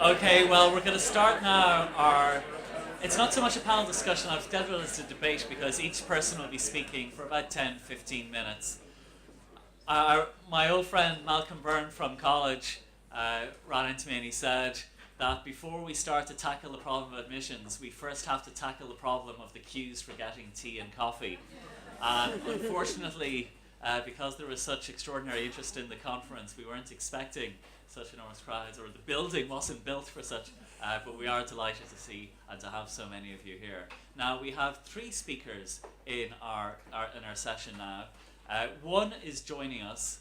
Okay, well, we're going to start now it's not so much a panel discussion, I've scheduled it as a debate because each person will be speaking for about 10-15 minutes. My old friend Malcolm Byrne from college ran into me and he said that before we start to tackle the problem of admissions, we first have to tackle the problem of the queues for getting tea and coffee. And unfortunately, because there was such extraordinary interest in the conference, we weren't expecting such enormous crowds, or the building wasn't built for such, but we are delighted to see and to have so many of you here. Now, we have three speakers in our session now. One is joining us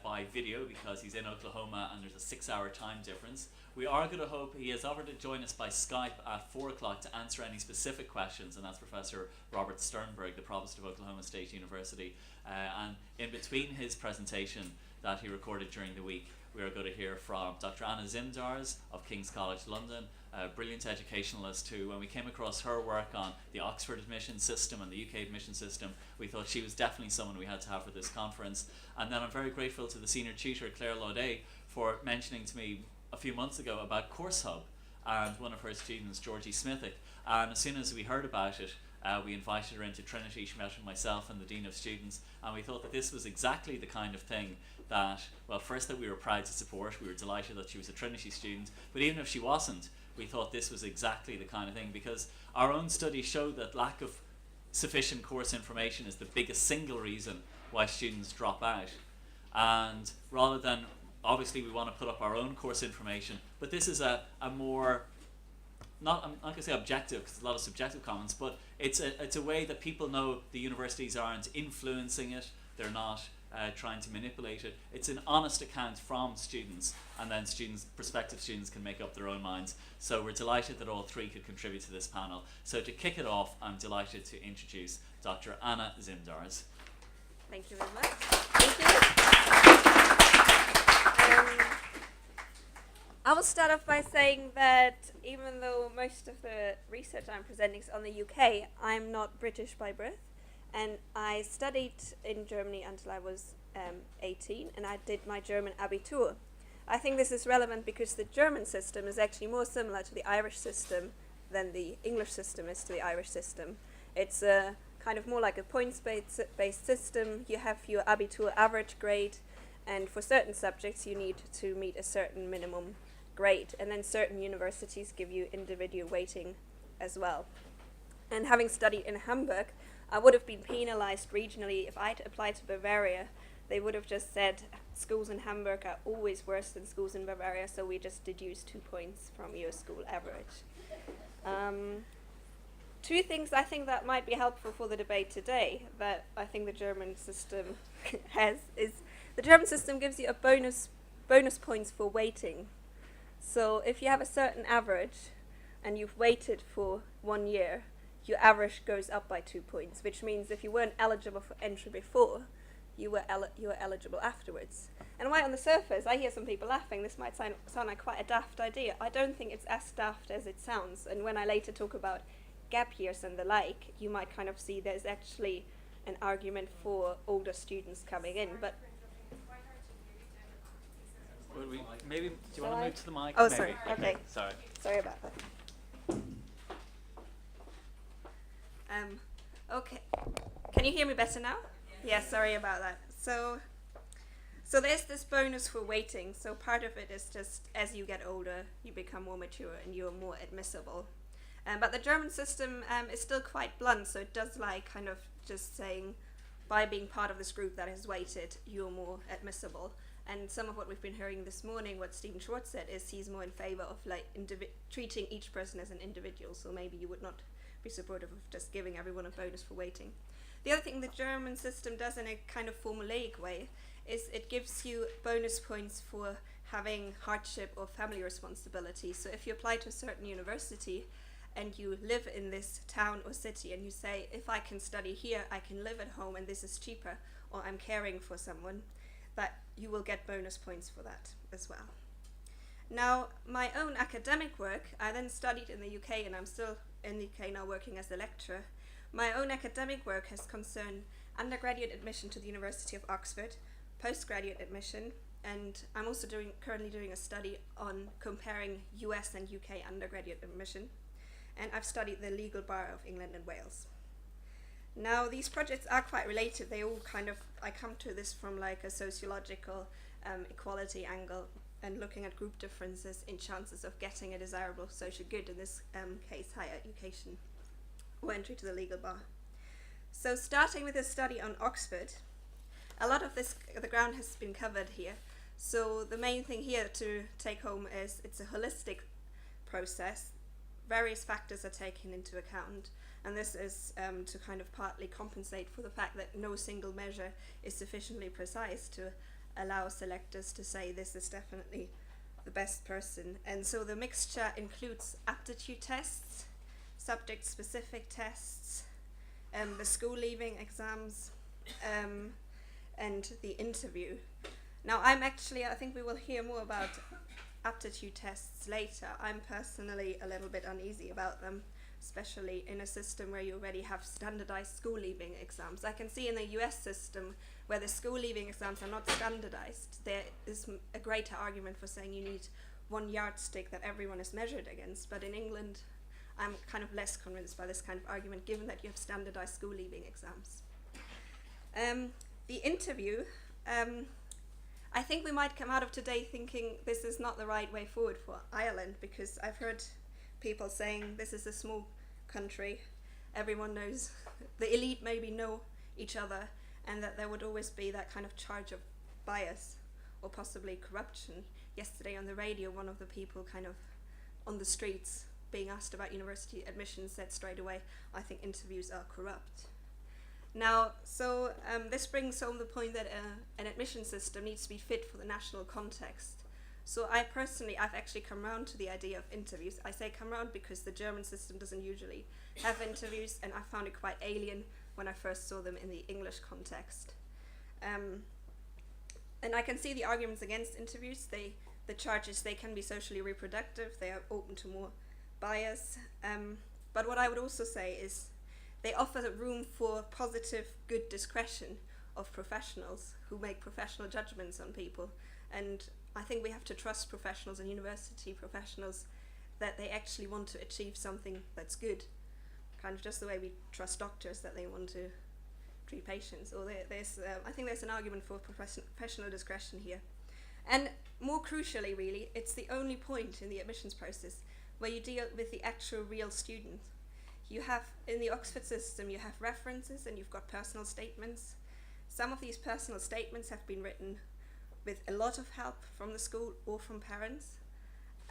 by video because he's in Oklahoma and there's a 6-hour time difference. We are going to hope he has offered to join us by Skype at 4 o'clock to answer any specific questions, and that's Professor Robert Sternberg, the Provost of Oklahoma State University. And in between his presentation that he recorded during the week, we are going to hear from Dr. Anna Zimdars of King's College London, a brilliant educationalist who, when we came across her work on the Oxford admission system and the UK admission system, we thought she was definitely someone we had to have for this conference. And then I'm very grateful to the senior tutor, Claire Laudet, for mentioning to me a few months ago about Course Hub and one of her students, Georgie Smithick. And as soon as we heard about it, we invited her into Trinity. She met with myself and the Dean of Students, and we thought that this was exactly the kind of thing that, well, first that we were proud to support. We were delighted that she was a Trinity student, but even if she wasn't, we thought this was exactly the kind of thing, because our own studies showed that lack of sufficient course information is the biggest single reason why students drop out. And rather than, obviously we want to put up our own course information, but this is a more, I'm not going to say objective because there's a lot of subjective comments, but it's a way that people know the universities aren't influencing it, they're not trying to manipulate it. It's an honest account from students, and then prospective students can make up their own minds. So we're delighted that all three could contribute to this panel. So to kick it off, I'm delighted to introduce Dr. Anna Zimdars. Thank you very much. Thank you. I will start off by saying that even though most of the research I'm presenting is on the UK, I'm not British by birth. And I studied in Germany until I was 18, and I did my German Abitur. I think this is relevant because the German system is actually more similar to the Irish system than the English system is to the Irish system. It's a kind of more like a points-based system. You have your Abitur average grade, and for certain subjects you need to meet a certain minimum grade, and then certain universities give you individual weighting as well. And having studied in Hamburg, I would have been penalized regionally if I'd applied to Bavaria. They would have just said schools in Hamburg are always worse than schools in Bavaria, so we just deduce 2 points from your school average. Two things I think that might be helpful for the debate today that I think the German system has is the German system gives you a bonus points for weighting. So if you have a certain average and you've weighted for 1 year, your average goes up by 2 points, which means if you weren't eligible for entry before, you were eligible afterwards. And right on the surface, I hear some people laughing, this might sound like quite a daft idea. I don't think it's as daft as it sounds, and when I later talk about gap years and the like, you might kind of see there's actually an argument for older students coming in. But Maybe, do you want to move to the mic? Oh, maybe? sorry. Okay. Sorry about that. Okay. Can you hear me better now? Yeah, sorry about that. So there's this bonus for weighting. So part of it is just as you get older, you become more mature and you're more admissible. But the German system is still quite blunt, so it does like kind of just saying by being part of this group that is weighted, you're more admissible. And some of what we've been hearing this morning, what Stephen Schwartz said, is he's more in favor of like treating each person as an individual. So maybe you would not be supportive of just giving everyone a bonus for waiting. The other thing the German system does in a kind of formulaic way is it gives you bonus points for having hardship or family responsibility. So if you apply to a certain university and you live in this town or city and you say, if I can study here, I can live at home and this is cheaper, or I'm caring for someone, that you will get bonus points for that as well. Now, my own academic work, I then studied in the UK and I'm still in the UK now working as a lecturer. My own academic work has concerned undergraduate admission to the University of Oxford, postgraduate admission, and I'm also currently doing a study on comparing US and UK undergraduate admission, and I've studied the legal bar of England and Wales. Now, these projects are quite related. They all I come to this from like a sociological equality angle and looking at group differences in chances of getting a desirable social good, in this case, higher education or entry to the legal bar. So starting with a study on Oxford, a lot of the ground has been covered here. So the main thing here to take home is it's a holistic process. Various factors are taken into account, and this is to kind of partly compensate for the fact that no single measure is sufficiently precise to allow selectors to say this is definitely the best person. And so the mixture includes aptitude tests, subject-specific tests, the school leaving exams, and the interview. Now I think we will hear more about aptitude tests later. I'm personally a little bit uneasy about them, especially in a system where you already have standardized school leaving exams. I can see in the US system where the school leaving exams are not standardized, there is a greater argument for saying you need one yardstick that everyone is measured against. But in England, I'm kind of less convinced by this kind of argument, given that you have standardized school leaving exams. The interview, I think we might come out of today thinking this is not the right way forward for Ireland, because I've heard people saying this is a small country, everyone knows, the elite maybe know each other, and that there would always be that kind of charge of bias or possibly corruption. Yesterday on the radio, one of the people kind of on the streets being asked about university admissions said straight away, I think interviews are corrupt. Now, so this brings home the point that an admission system needs to be fit for the national context. So I've actually come around to the idea of interviews. I say come around because the German system doesn't usually have interviews, and I found it quite alien when I first saw them in the English context. And I can see the arguments against interviews. The charges, they can be socially reproductive, they are open to more bias. But what I would also say is they offer room for positive, good discretion of professionals who make professional judgments on people. And I think we have to trust professionals and university professionals that they actually want to achieve something that's good. Kind of just the way we trust doctors that they want to treat patients. Or I think there's an argument for professional discretion here. And more crucially, really, it's the only point in the admissions process where you deal with the actual real student. You have, in the Oxford system, you have references and you've got personal statements. Some of these personal statements have been written with a lot of help from the school or from parents.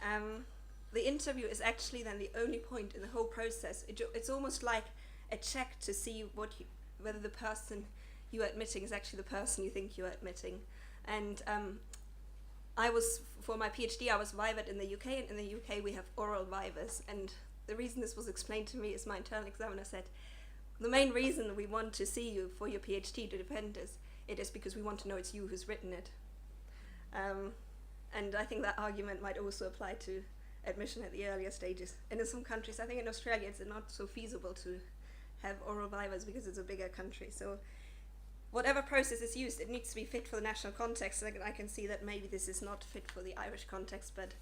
The interview is actually then the only point in the whole process. It's almost like a check to see whether the person you are admitting is actually the person you think you are admitting. And for my PhD, I was vivaed in the UK, and in the UK we have oral vivas. And the reason this was explained to me is my internal examiner said, the main reason we want to see you for your PhD to defend it is because we want to know it's you who's written it. And I think that argument might also apply to admission at the earlier stages. And in some countries, I think in Australia, it's not so feasible to have oral vivas because it's a bigger country. So whatever process is used, it needs to be fit for the national context. I can see that maybe this is not fit for the Irish context, but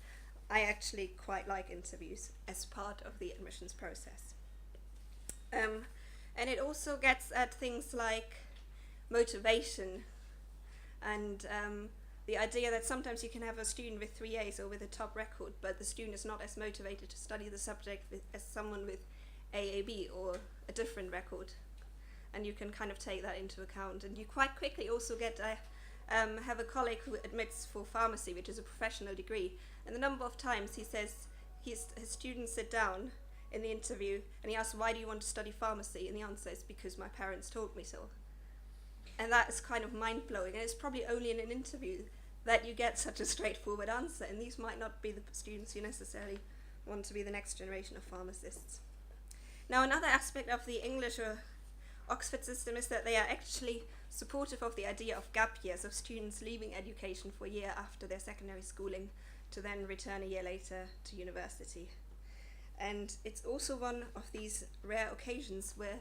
I actually quite like interviews as part of the admissions process. And it also gets at things like motivation and the idea that sometimes you can have a student with 3 A's or with a top record, but the student is not as motivated to study the subject as someone with AAB or a different record. And you can kind of take that into account. And you quite quickly also have a colleague who admits for pharmacy, which is a professional degree. And the number of times he says his students sit down in the interview and he asks, why do you want to study pharmacy? And the answer is, because my parents told me so. And that is kind of mind-blowing. And it's probably only in an interview that you get such a straightforward answer. And these might not be the students who necessarily want to be the next generation of pharmacists. Now, another aspect of the English or Oxford system is that they are actually supportive of the idea of gap years, of students leaving education for a year after their secondary schooling to then return a year later to university. And it's also one of these rare occasions where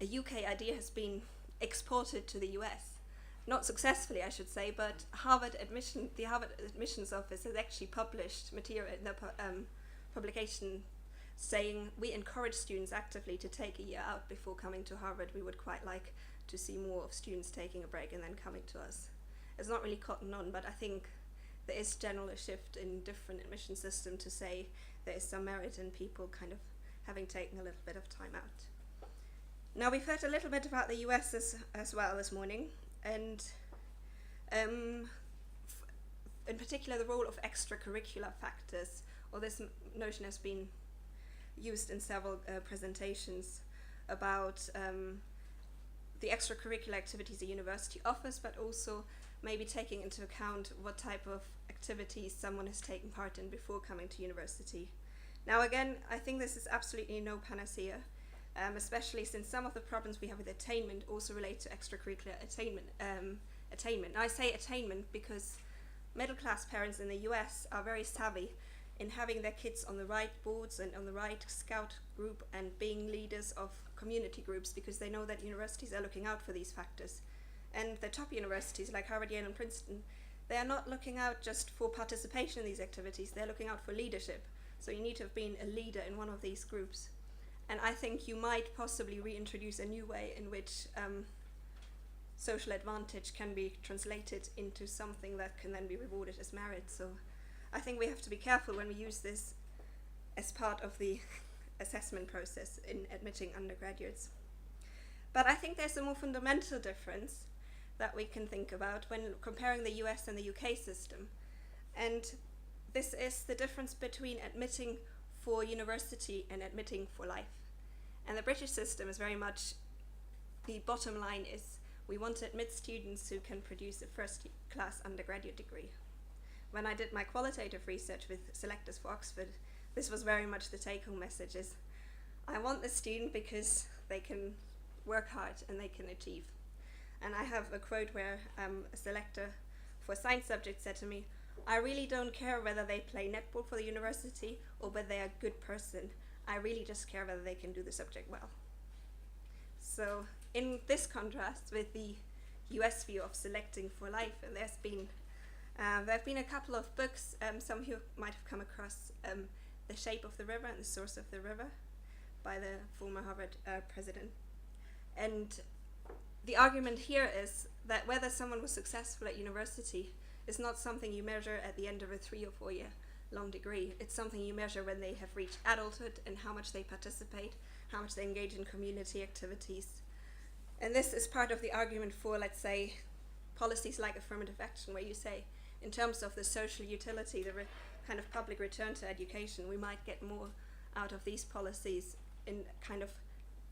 a UK idea has been exported to the US. not successfully, I should say, but the Harvard Admissions Office has actually published material in the publication saying we encourage students actively to take a year out before coming to Harvard. We would quite like to see more of students taking a break and then coming to us. It's not really cotton on, but I think there is generally a shift in different admission system to say there is some merit in people kind of having taken a little bit of time out. Now, we've heard a little bit about the US as well this morning, and in particular the role of extracurricular factors, or this notion has been used in several presentations about the extracurricular activities a university offers, but also maybe taking into account what type of activities someone has taken part in before coming to university. Now again, I think this is absolutely no panacea, especially since some of the problems we have with attainment also relate to extracurricular attainment. Now I say attainment because middle class parents in the US are very savvy in having their kids on the right boards and on the right scout group and being leaders of community groups, because they know that universities are looking out for these factors. And the top universities like Harvard, Yale and Princeton, they are not looking out just for participation in these activities, they're looking out for leadership. So you need to have been a leader in one of these groups. And I think you might possibly reintroduce a new way in which social advantage can be translated into something that can then be rewarded as merit. So I think we have to be careful when we use this as part of the assessment process in admitting undergraduates. But I think there's a more fundamental difference that we can think about when comparing the US and the UK system. And this is the difference between admitting for university and admitting for life. And the British system is very much, the bottom line is, we want to admit students who can produce a first-class undergraduate degree. When I did my qualitative research with selectors for Oxford, this was very much the take-home message is, I want the student because they can work hard and they can achieve. And I have a quote where a selector for a science subject said to me, I really don't care whether they play netball for the university or whether they're a good person. I really just care whether they can do the subject well. So in this contrast with the US view of selecting for life, and there have been a couple of books, some of you might have come across The Shape of the River and The Source of the River by the former Harvard president. And the argument here is that whether someone was successful at university is not something you measure at the end of a 3 or 4 year long degree. It's something you measure when they have reached adulthood and how much they participate, how much they engage in community activities. And this is part of the argument for, let's say, policies like affirmative action, where you say, in terms of the social utility, the kind of public return to education, we might get more out of these policies in kind of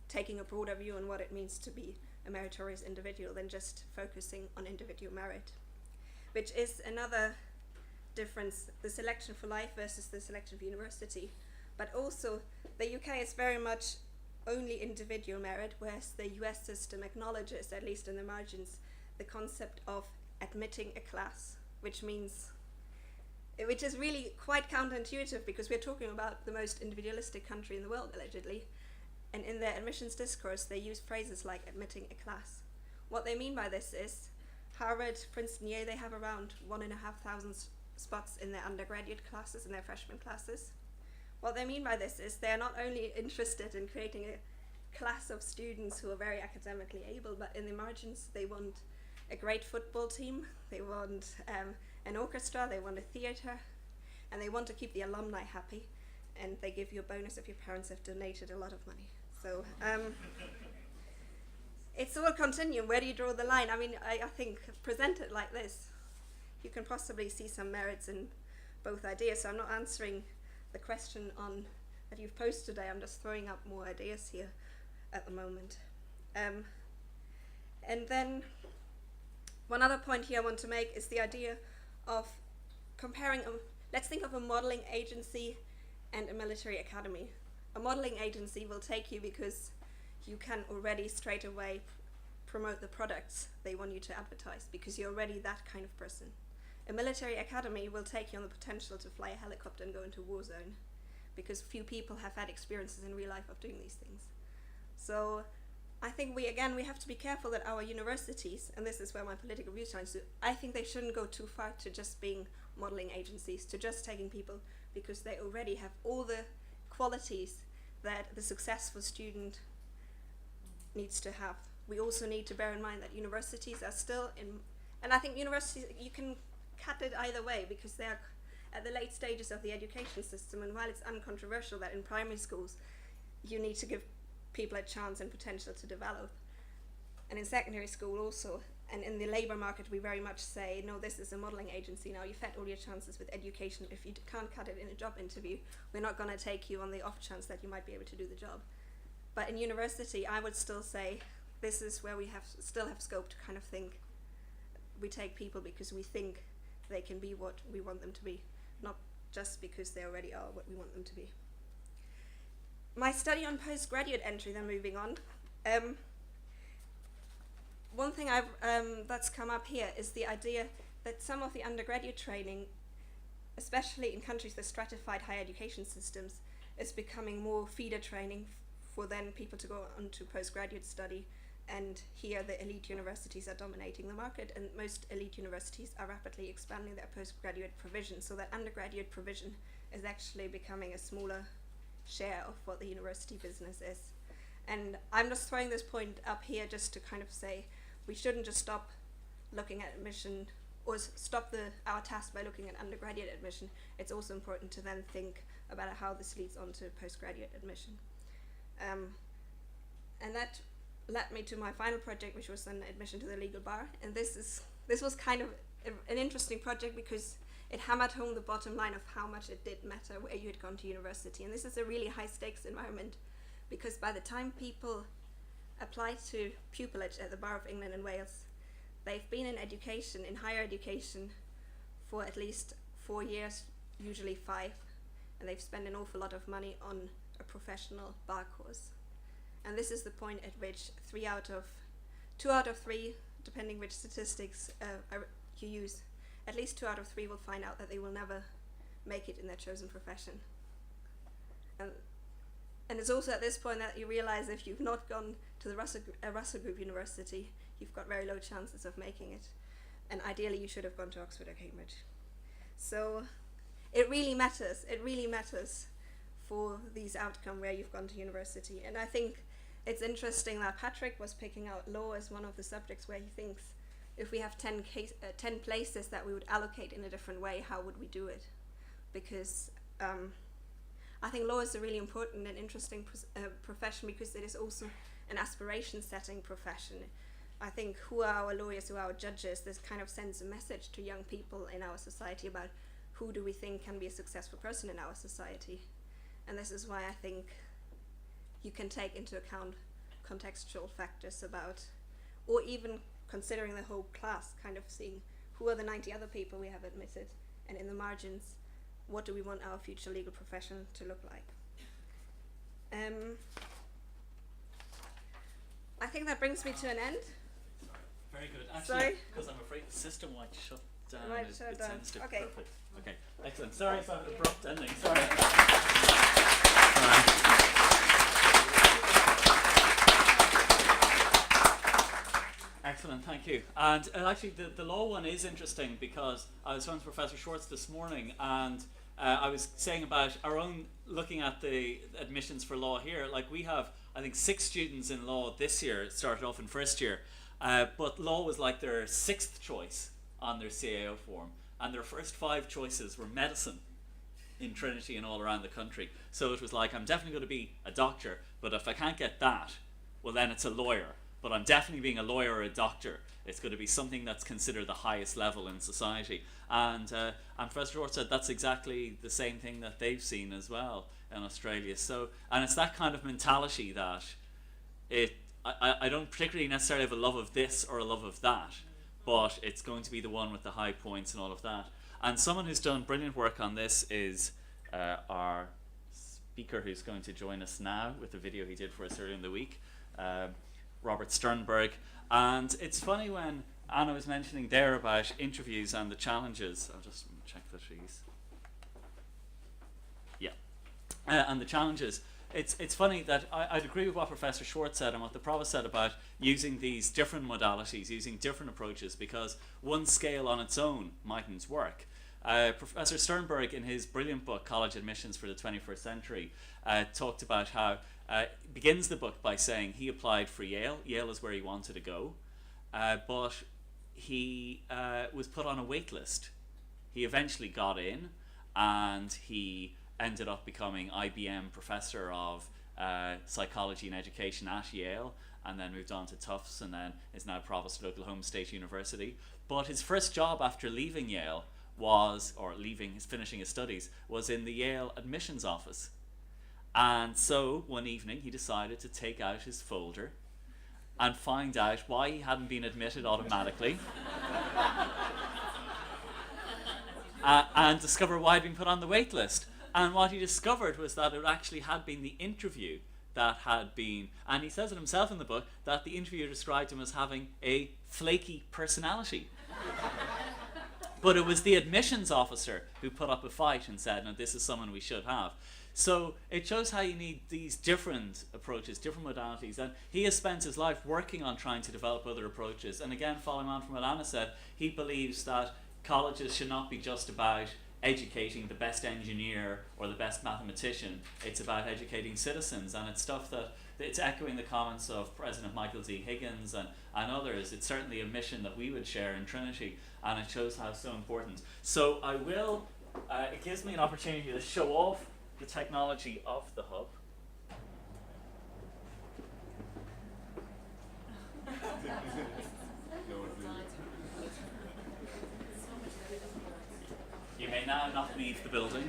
taking a broader view on what it means to be a meritorious individual than just focusing on individual merit, which is another difference, the selection for life versus the selection for university. But also, the UK is very much only individual merit, whereas the US system acknowledges, at least in the margins, the concept of admitting a class, which is really quite counterintuitive because we're talking about the most individualistic country in the world, allegedly. And in their admissions discourse, they use phrases like admitting a class. What they mean by this is Harvard, Princeton, Yale, they have around 1,500 spots in their undergraduate classes and their freshman classes. What they mean by this is they're not only interested in creating a class of students who are very academically able, but in the margins they want a great football team, they want an orchestra, they want a theatre, and they want to keep the alumni happy, and they give you a bonus if your parents have donated a lot of money. So it's all a continuum. Where do you draw the line? I mean, I think presented like this, you can possibly see some merits in both ideas. So I'm not answering the question that you've posed today. I'm just throwing up more ideas here at the moment. And then one other point here I want to make is the idea of comparing, let's think of a modeling agency and a military academy. A modeling agency will take you because you can already straight away promote the products they want you to advertise because you're already that kind of person. A military academy will take you on the potential to fly a helicopter and go into a war zone because few people have had experiences in real life of doing these things. So I think we have to be careful that our universities, and this is where my political views shine, so I think they shouldn't go too far to just being modeling agencies, to just taking people because they already have all the qualities that the successful student needs to have. We also need to bear in mind that universities are still and I think universities, you can cut it either way because they are at the late stages of the education system, and while it's uncontroversial that in primary schools you need to give people a chance and potential to develop, and in secondary school also, and in the labour market we very much say, no, this is a modelling agency now, you've had all your chances with education, if you can't cut it in a job interview, we're not going to take you on the off chance that you might be able to do the job. But in university I would still say this is where we still have scope to kind of think we take people because we think they can be what we want them to be, not just because they already are what we want them to be. My study on postgraduate entry, then moving on. One thing that's come up here is the idea that some of the undergraduate training, especially in countries with stratified higher education systems, is becoming more feeder training for then people to go on to postgraduate study. And here the elite universities are dominating the market, and most elite universities are rapidly expanding their postgraduate provision, so that undergraduate provision is actually becoming a smaller share of what the university business is. And I'm just throwing this point up here just to kind of say we shouldn't just stop looking at admission or stop our task by looking at undergraduate admission. It's also important to then think about how this leads on to postgraduate admission. And that led me to my final project, which was an admission to the legal bar. And this was kind of an interesting project because it hammered home the bottom line of how much it did matter where you had gone to university. And this is a really high stakes environment because by the time people apply to pupillage at the Bar of England and Wales, they've been in education, in higher education, for at least 4 years, usually 5, and they've spent an awful lot of money on a professional bar course. And this is the point at which 2 out of 3, depending which statistics you use, at least 2 out of 3 will find out that they will never make it in their chosen profession. And it's also at this point that you realize if you've not gone to the Russell Group University, you've got very low chances of making it. And ideally you should have gone to Oxford or Cambridge. So it really matters for these outcomes where you've gone to university. And I think it's interesting that Patrick was picking out law as one of the subjects where he thinks if we have 10 places that we would allocate in a different way, how would we do it? Because I think law is a really important and interesting profession because it is also an aspiration-setting profession. I think who are our lawyers, who are our judges, this kind of sends a message to young people in our society about who do we think can be a successful person in our society. And this is why I think you can take into account contextual factors about, or even considering the whole class, kind of seeing who are the 90 other people we have admitted, and in the margins, what do we want our future legal profession to look like? I think that brings me to an end. Very good. Actually, because I'm afraid the system might shut down. It sounds perfect. Okay, excellent. Sorry about the abrupt ending. Sorry. Excellent, thank you. And actually, the law one is interesting because I was talking to Professor Schwartz this morning, and I was saying about our own looking at the admissions for law here. Like we have, I think, 6 students in law this year. It started off in first year, but law was like their 6th choice on their CAO form, and their first 5 choices were medicine in Trinity and all around the country. So it was like, I'm definitely going to be a doctor, but if I can't get that, well then it's a lawyer. But I'm definitely being a lawyer or a doctor. It's going to be something that's considered the highest level in society. And Professor Schwartz said that's exactly the same thing that they've seen as well in Australia. So, and it's that kind of mentality that I don't particularly necessarily have a love of this or a love of that, but it's going to be the one with the high points and all of that. And someone who's done brilliant work on this is our speaker who's going to join us now with the video he did for us earlier in the week. Robert Sternberg. And it's funny when Anna was mentioning there about interviews and the challenges. I'll just check that she's... Yeah. And the challenges. it's funny that I'd agree with what Professor Schwartz said and what the Provost said about using these different modalities, using different approaches, because one scale on its own mightn't work. Professor Sternberg, in his brilliant book College Admissions for the 21st Century, talked about how begins the book by saying he applied for Yale. Yale is where he wanted to go, but he was put on a wait list. He eventually got in, and he ended up becoming IBM Professor of Psychology and Education at Yale, and then moved on to Tufts, and then is now Provost at Oklahoma State University. But his first job after leaving Yale finishing his studies, was in the Yale admissions office. And so one evening he decided to take out his folder and find out why he hadn't been admitted automatically. And discover why he'd been put on the wait list. And what he discovered was that it actually had been the interview that had been, and he says it himself in the book, that the interviewer described him as having a flaky personality. But it was the admissions officer who put up a fight and said, no, this is someone we should have. So it shows how you need these different approaches, different modalities. And he has spent his life working on trying to develop other approaches. And again, following on from what Anna said, he believes that colleges should not be just about educating the best engineer or the best mathematician. It's about educating citizens, and it's stuff that it's echoing the comments of President Michael Z. Higgins and others. It's certainly a mission that we would share in Trinity, and it shows how so important. So I will, it gives me an opportunity to show off the technology of the hub. You may now not leave the building.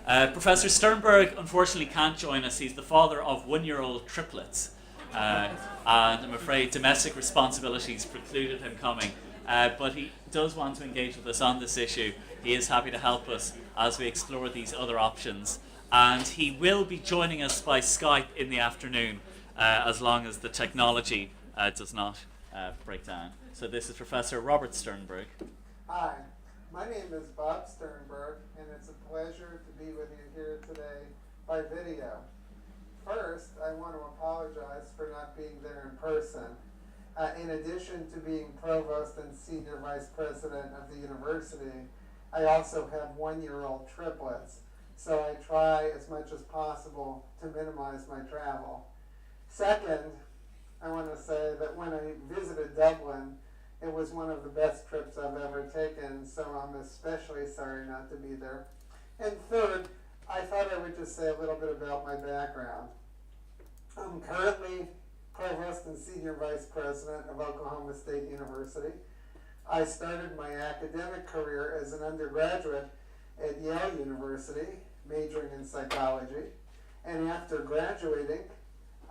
Professor Sternberg unfortunately can't join us. He's the father of one-year-old triplets. And I'm afraid domestic responsibilities precluded him coming. But he does want to engage with us on this issue. He is happy to help us as we explore these other options. And he will be joining us by Skype in the afternoon, as long as the technology does not break down. So this is Professor Robert Sternberg. Hi, my name is Bob Sternberg, and it's a pleasure to be with you here today by video. First, I want to apologize for not being there in person. In addition to being Provost and Senior Vice President of the university, I also have one-year-old triplets, so I try as much as possible to minimize my travel. Second, I want to say that when I visited Dublin, it was one of the best trips I've ever taken, so I'm especially sorry not to be there. And third, I thought I would just say a little bit about my background. I'm currently Provost and Senior Vice President of Oklahoma State University. I started my academic career as an undergraduate at Yale University, majoring in psychology. And after graduating,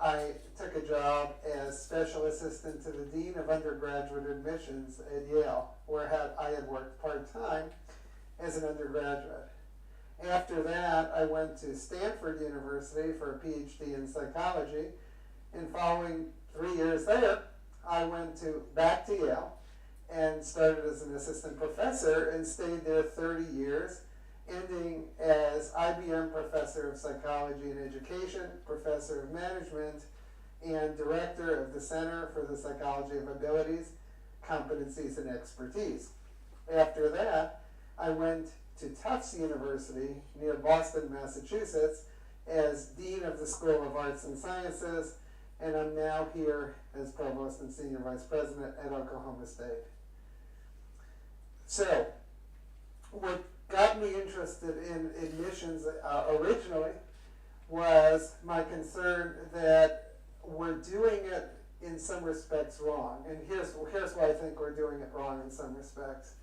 I took a job as special assistant to the Dean of Undergraduate Admissions at Yale, where I had worked part-time as an undergraduate. After that, I went to Stanford University for a PhD in psychology, and following 3 years there, I went back to Yale and started as an assistant professor and stayed there 30 years, ending as IBM Professor of Psychology and Education, Professor of Management, and Director of the Center for the Psychology of Abilities, Competencies, and Expertise. After that, I went to Tufts University near Boston, Massachusetts, as Dean of the School of Arts and Sciences, and I'm now here as Provost and Senior Vice President at Oklahoma State. So, what got me interested in admissions originally was my concern that we're doing it in some respects wrong. And here's why I think we're doing it wrong in some respects.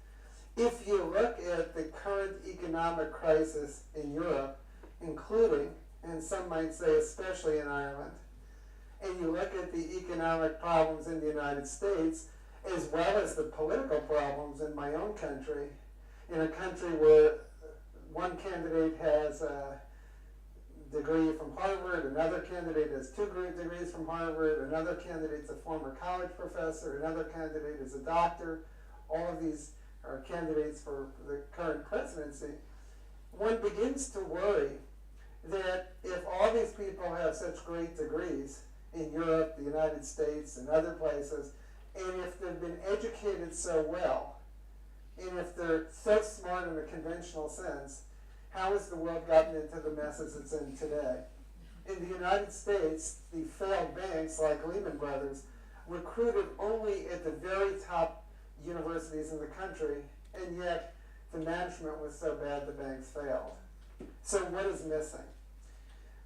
If you look at the current economic crisis in Europe, including, and some might say especially in Ireland, and you look at the economic problems in the United States, as well as the political problems in my own country, in a country where one candidate has a degree from Harvard, another candidate has 2 degrees from Harvard, another candidate's a former college professor, another candidate is a doctor, all of these are candidates for the current presidency, one begins to worry that if all these people have such great degrees in Europe, the United States, and other places, and if they've been educated so well, and if they're so smart in a conventional sense, how has the world gotten into the messes it's in today? In the United States, the failed banks like Lehman Brothers recruited only at the very top universities in the country, and yet the management was so bad the banks failed. So what is missing?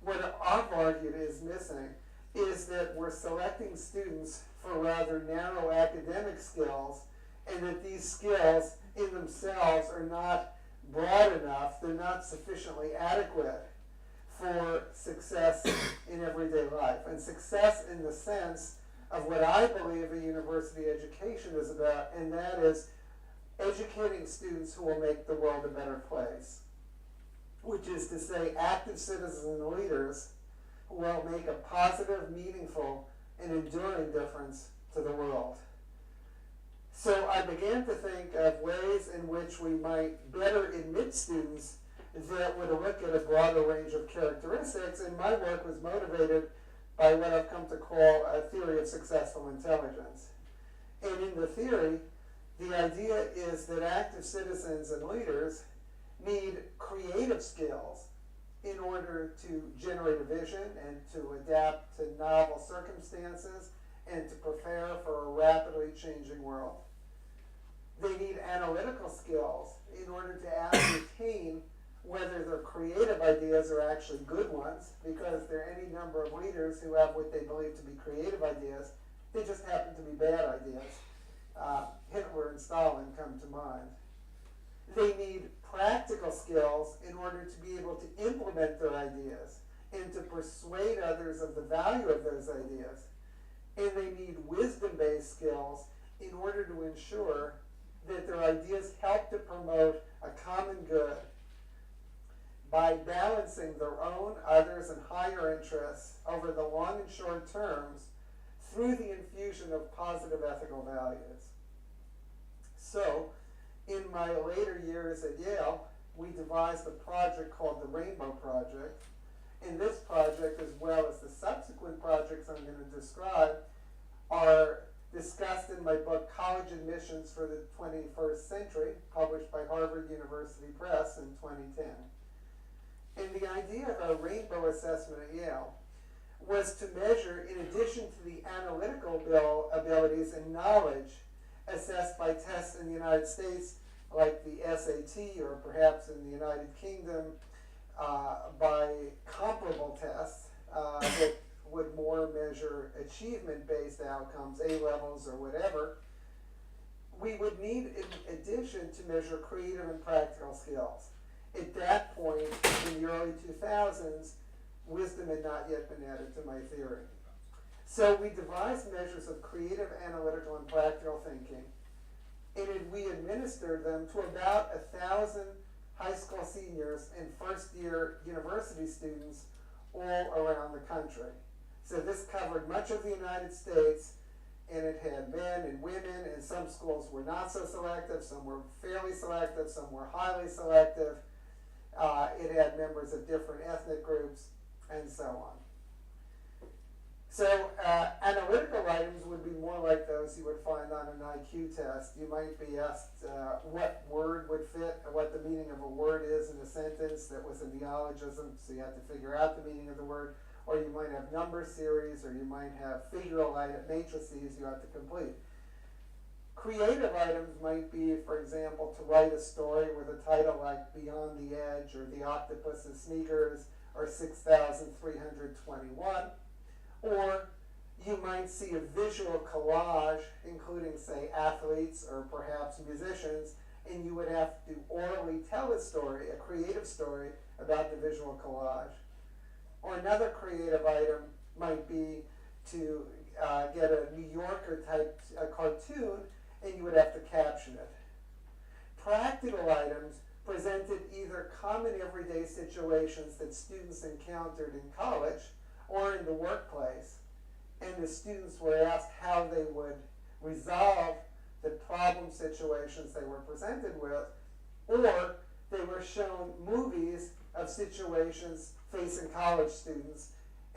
What I've argued is missing is that we're selecting students for rather narrow academic skills, and that these skills in themselves are not broad enough, they're not sufficiently adequate for success in everyday life. And success in the sense of what I believe a university education is about, and that is educating students who will make the world a better place, which is to say active citizens and leaders who will make a positive, meaningful, and enduring difference to the world. So I began to think of ways in which we might better admit students that would look at a broader range of characteristics, and my work was motivated by what I've come to call a theory of successful intelligence. And in the theory, the idea is that active citizens and leaders need creative skills in order to generate a vision and to adapt to novel circumstances and to prepare for a rapidly changing world. They need analytical skills in order to ascertain whether their creative ideas are actually good ones, because there are any number of leaders who have what they believe to be creative ideas. They just happen to be bad ideas. Hitler and Stalin come to mind. They need practical skills in order to be able to implement their ideas and to persuade others of the value of those ideas. And they need wisdom-based skills in order to ensure that their ideas help to promote a common good by balancing their own, others, and higher interests over the long and short terms through the infusion of positive ethical values. So, in my later years at Yale, we devised a project called the Rainbow Project. And this project, as well as the subsequent projects I'm going to describe, are discussed in my book, College Admissions for the 21st Century, published by Harvard University Press in 2010. And the idea of a rainbow assessment at Yale was to measure, in addition to the analytical abilities and knowledge assessed by tests in the United States, like the SAT, or perhaps in the United Kingdom, by comparable tests that would more measure achievement-based outcomes, A-levels or whatever. We would need, in addition, to measure creative and practical skills. At that point, in the early 2000s, wisdom had not yet been added to my theory. So we devised measures of creative, analytical, and practical thinking, and we administered them to about 1,000 high school seniors and first-year university students all around the country. So this covered much of the United States, and it had men and women, and some schools were not so selective, some were fairly selective, some were highly selective. It had members of different ethnic groups, and so on. So analytical items would be more like those you would find on an IQ test. You might be asked what word would fit, or what the meaning of a word is in a sentence that was a neologism, so you have to figure out the meaning of the word. Or you might have number series, or you might have figural matrices you have to complete. Creative items might be, for example, to write a story with a title like Beyond the Edge, or The Octopus's Sneakers, or 6,321. Or you might see a visual collage, including, say, athletes or perhaps musicians, and you would have to orally tell a story, a creative story, about the visual collage. Or another creative item might be to get a New Yorker type cartoon, and you would have to caption it. Practical items presented either common everyday situations that students encountered in college or in the workplace, and the students were asked how they would resolve the problem situations they were presented with, or they were shown movies of situations facing college students,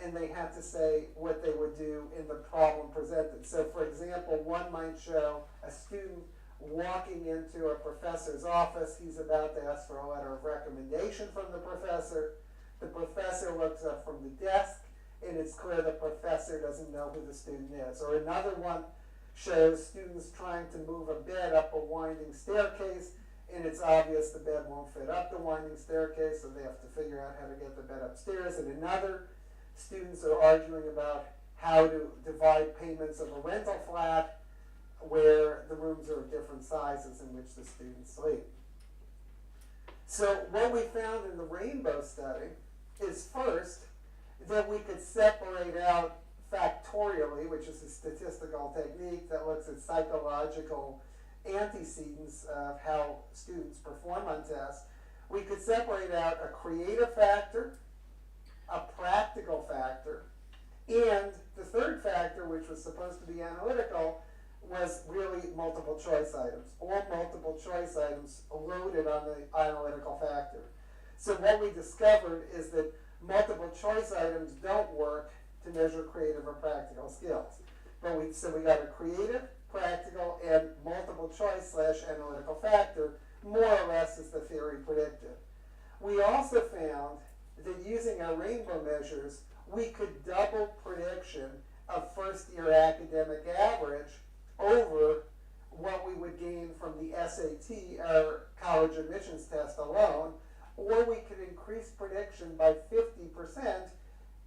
and they had to say what they would do in the problem presented. So for example, one might show a student walking into a professor's office. He's about to ask for a letter of recommendation from the professor. The professor looks up from the desk, and it's clear the professor doesn't know who the student is. Or another one shows students trying to move a bed up a winding staircase, and it's obvious the bed won't fit up the winding staircase, so they have to figure out how to get the bed upstairs. And another, students are arguing about how to divide payments of a rental flat where the rooms are of different sizes in which the students sleep. So what we found in the rainbow study is first that we could separate out factorially, which is a statistical technique that looks at psychological antecedents of how students perform on tests. We could separate out a creative factor, a practical factor, and the third factor, which was supposed to be analytical, was really multiple choice items. All multiple choice items loaded on the analytical factor. So what we discovered is that multiple choice items don't work to measure creative or practical skills. So we got a creative, practical, and multiple choice / analytical factor, more or less as the theory predicted. We also found that using our rainbow measures, we could double prediction of first-year academic average over what we would gain from the SAT, our college admissions test alone, or we could increase prediction by 50%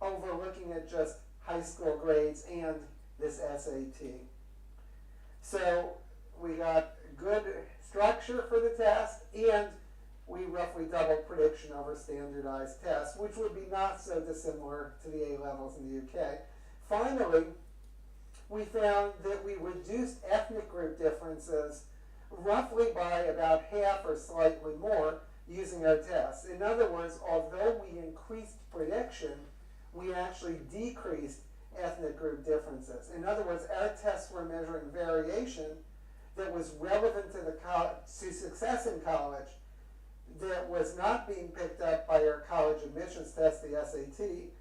over looking at just high school grades and this SAT. So we got good structure for the test, and we roughly doubled prediction over standardized tests, which would be not so dissimilar to the A-levels in the UK. Finally, we found that we reduced ethnic group differences roughly by about half or slightly more using our tests. In other words, although we increased prediction, we actually decreased ethnic group differences. In other words, our tests were measuring variation that was relevant to to success in college, that was not being picked up by our college admissions test, the SAT,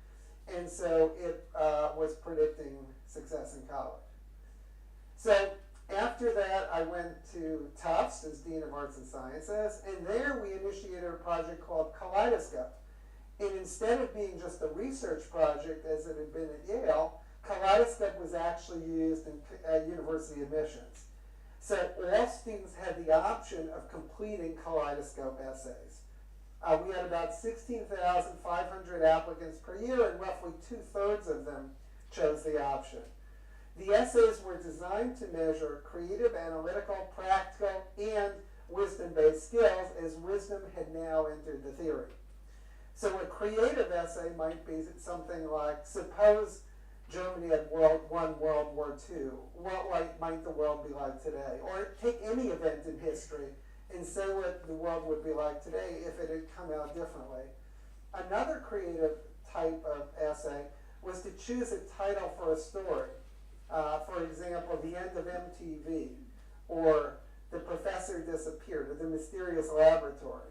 and so it was predicting success in college. So after that, I went to Tufts as Dean of Arts and Sciences, and there we initiated a project called Kaleidoscope. And instead of being just a research project as it had been at Yale, Kaleidoscope was actually used at university admissions. So all students had the option of completing Kaleidoscope essays. We had about 16,500 applicants per year, and roughly 2/3 of them chose the option. The essays were designed to measure creative, analytical, practical, and wisdom-based skills, as wisdom had now entered the theory. So a creative essay might be something like, suppose Germany had won World War II. What might the world be like today? Or take any event in history and say what the world would be like today if it had come out differently. Another creative type of essay was to choose a title for a story. For example, The End of MTV, or The Professor Disappeared, or The Mysterious Laboratory.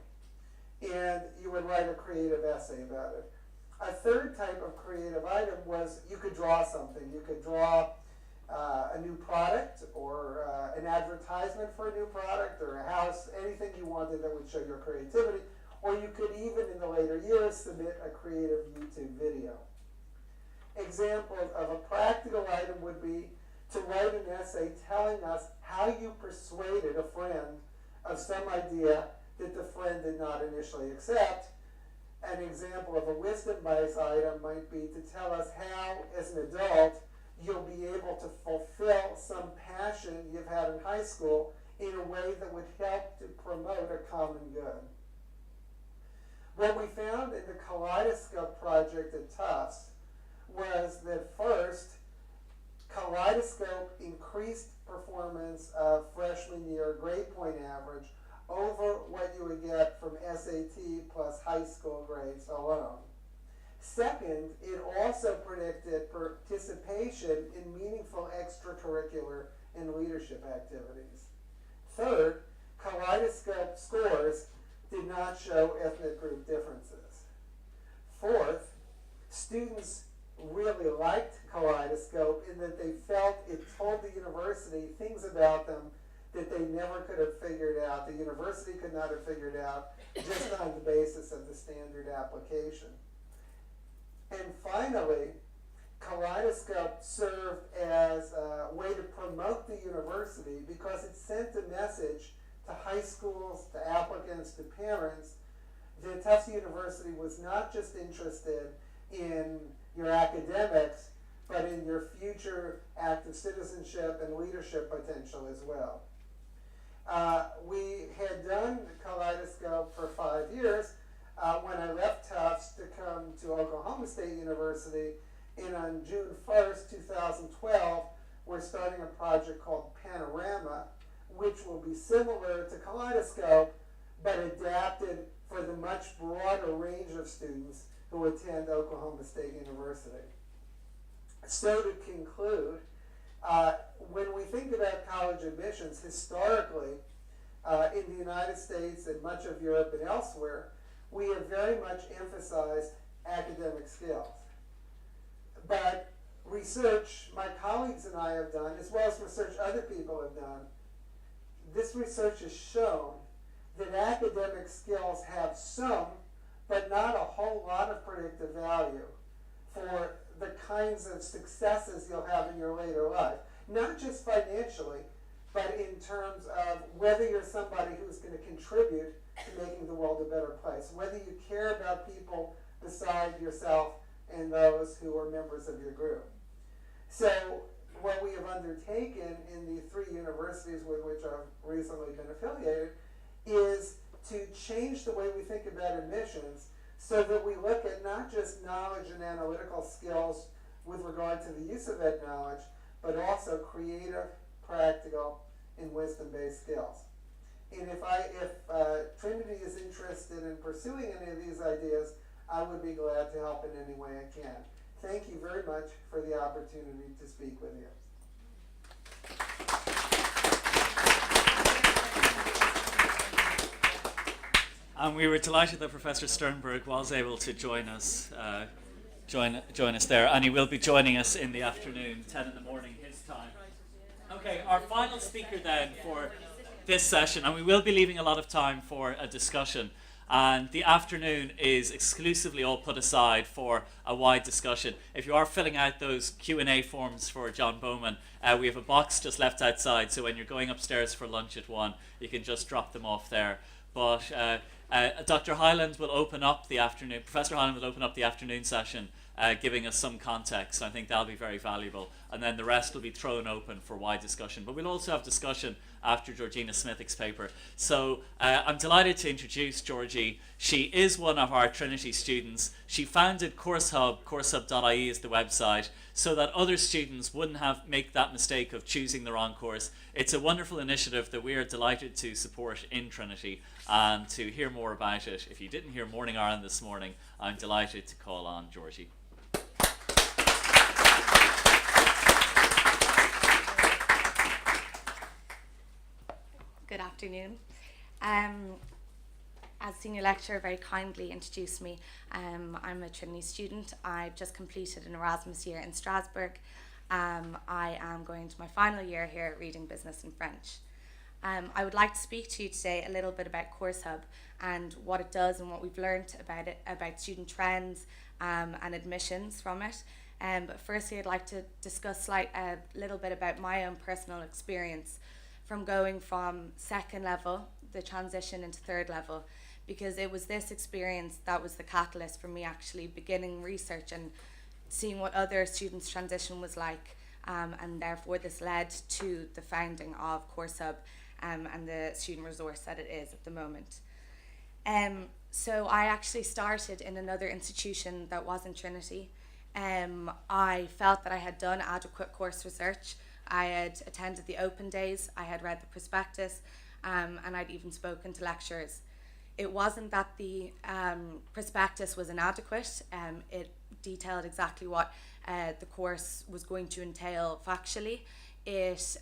And you would write a creative essay about it. A third type of creative item was you could draw something. You could draw a new product, or an advertisement for a new product, or a house, anything you wanted that would show your creativity. Or you could even, in the later years, submit a creative YouTube video. Example of a practical item would be to write an essay telling us how you persuaded a friend of some idea that the friend did not initially accept. An example of a wisdom-based item might be to tell us how, as an adult, you'll be able to fulfill some passion you've had in high school in a way that would help to promote a common good. What we found in the Kaleidoscope project at Tufts was that first, Kaleidoscope increased performance of freshman year grade point average over what you would get from SAT plus high school grades alone. Second, it also predicted participation in meaningful extracurricular and leadership activities. Third, Kaleidoscope scores did not show ethnic group differences. Fourth, students really liked Kaleidoscope in that they felt it told the university things about them that they never could have figured out. The university could not have figured out just on the basis of the standard application. And finally, Kaleidoscope served as a way to promote the university because it sent a message to high schools, to applicants, to parents that Tufts University was not just interested in your academics, but in your future active citizenship and leadership potential as well. We had done Kaleidoscope for 5 years when I left Tufts to come to Oklahoma State University, and on June 1st, 2012, we're starting a project called Panorama, which will be similar to Kaleidoscope, but adapted for the much broader range of students who attend Oklahoma State University. So to conclude, when we think about college admissions, historically, in the United States and much of Europe and elsewhere, we have very much emphasized academic skills. But research my colleagues and I have done, as well as research other people have done, this research has shown that academic skills have some, but not a whole lot of predictive value for the kinds of successes you'll have in your later life. Not just financially, but in terms of whether you're somebody who's going to contribute to making the world a better place, whether you care about people beside yourself and those who are members of your group. So what we have undertaken in the 3 universities with which I've recently been affiliated is to change the way we think about admissions so that we look at not just knowledge and analytical skills with regard to the use of that knowledge, but also creative, practical, and wisdom-based skills. And if Trinity is interested in pursuing any of these ideas, I would be glad to help in any way I can. Thank you very much for the opportunity to speak with you. And we were delighted that Professor Sternberg was able to join us there, and he will be joining us in the afternoon, 10 in the morning his time. Okay, our final speaker then for this session, and we will be leaving a lot of time for a discussion, and the afternoon is exclusively all put aside for a wide discussion. If you are filling out those Q&A forms for John Bowman, we have a box just left outside, so when you're going upstairs for lunch at 1, you can just drop them off there. But Dr. Hyland will open up the afternoon, Professor Hyland will open up the afternoon session, giving us some context. I think that'll be very valuable. And then the rest will be thrown open for wide discussion. But we'll also have discussion after Georgina Smithick's paper. So I'm delighted to introduce Georgie. She is one of our Trinity students. She founded CourseHub, coursehub.ie is the website, so that other students wouldn't make that mistake of choosing the wrong course. It's a wonderful initiative that we are delighted to support in Trinity. And to hear more about it, if you didn't hear Morning Ireland this morning, I'm delighted to call on Georgie. Good afternoon. As Senior Lecturer very kindly introduced me, I'm a Trinity student. I've just completed an Erasmus year in Strasbourg. I am going to my final year here reading business and French. I would like to speak to you today a little bit about CourseHub and what it does and what we've learned about it, about student trends and admissions from it. But firstly, I'd like to discuss a little bit about my own personal experience from going from second level, the transition into third level, because it was this experience that was the catalyst for me actually beginning research and seeing what other students' transition was like, and therefore this led to the founding of CourseHub and the student resource that it is at the moment. So I actually started in another institution that wasn't Trinity. I felt that I had done adequate course research. I had attended the open days, I had read the prospectus, and I'd even spoken to lecturers. It wasn't that the prospectus was inadequate. It detailed exactly what the course was going to entail factually. It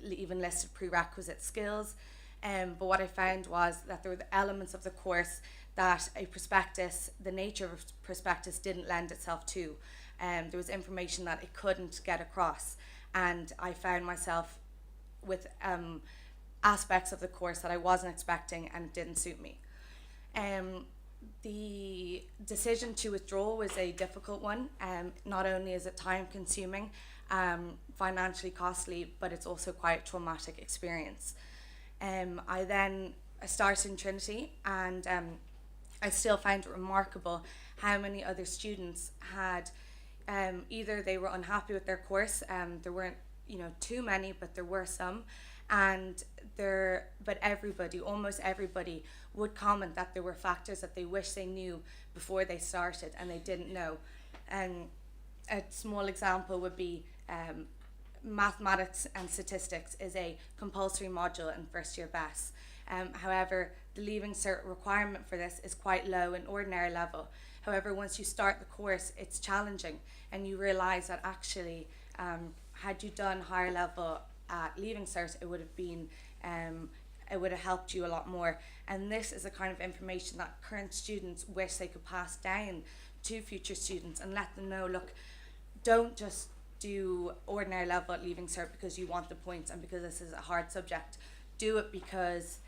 even listed prerequisite skills. But what I found was that there were the elements of the course that a prospectus, the nature of a prospectus didn't lend itself to. There was information that it couldn't get across, and I found myself with aspects of the course that I wasn't expecting, and it didn't suit me. The decision to withdraw was a difficult one. Not only is it time consuming, financially costly, but it's also quite a traumatic experience. I started in Trinity, and I still find it remarkable how many other students had either they were unhappy with their course. There weren't, too many, but there were some, but almost everybody would comment that there were factors that they wish they knew before they started and they didn't know. And a small example would be mathematics and statistics is a compulsory module in first year BES. However, the Leaving Cert requirement for this is quite low in ordinary level. However, once you start the course, it's challenging, and you realise that actually, had you done higher level at Leaving Cert, it would have helped you a lot more. And this is the kind of information that current students wish they could pass down to future students and let them know, look, don't just do ordinary level at Leaving Cert because you want the points and because this is a hard subject. Do it because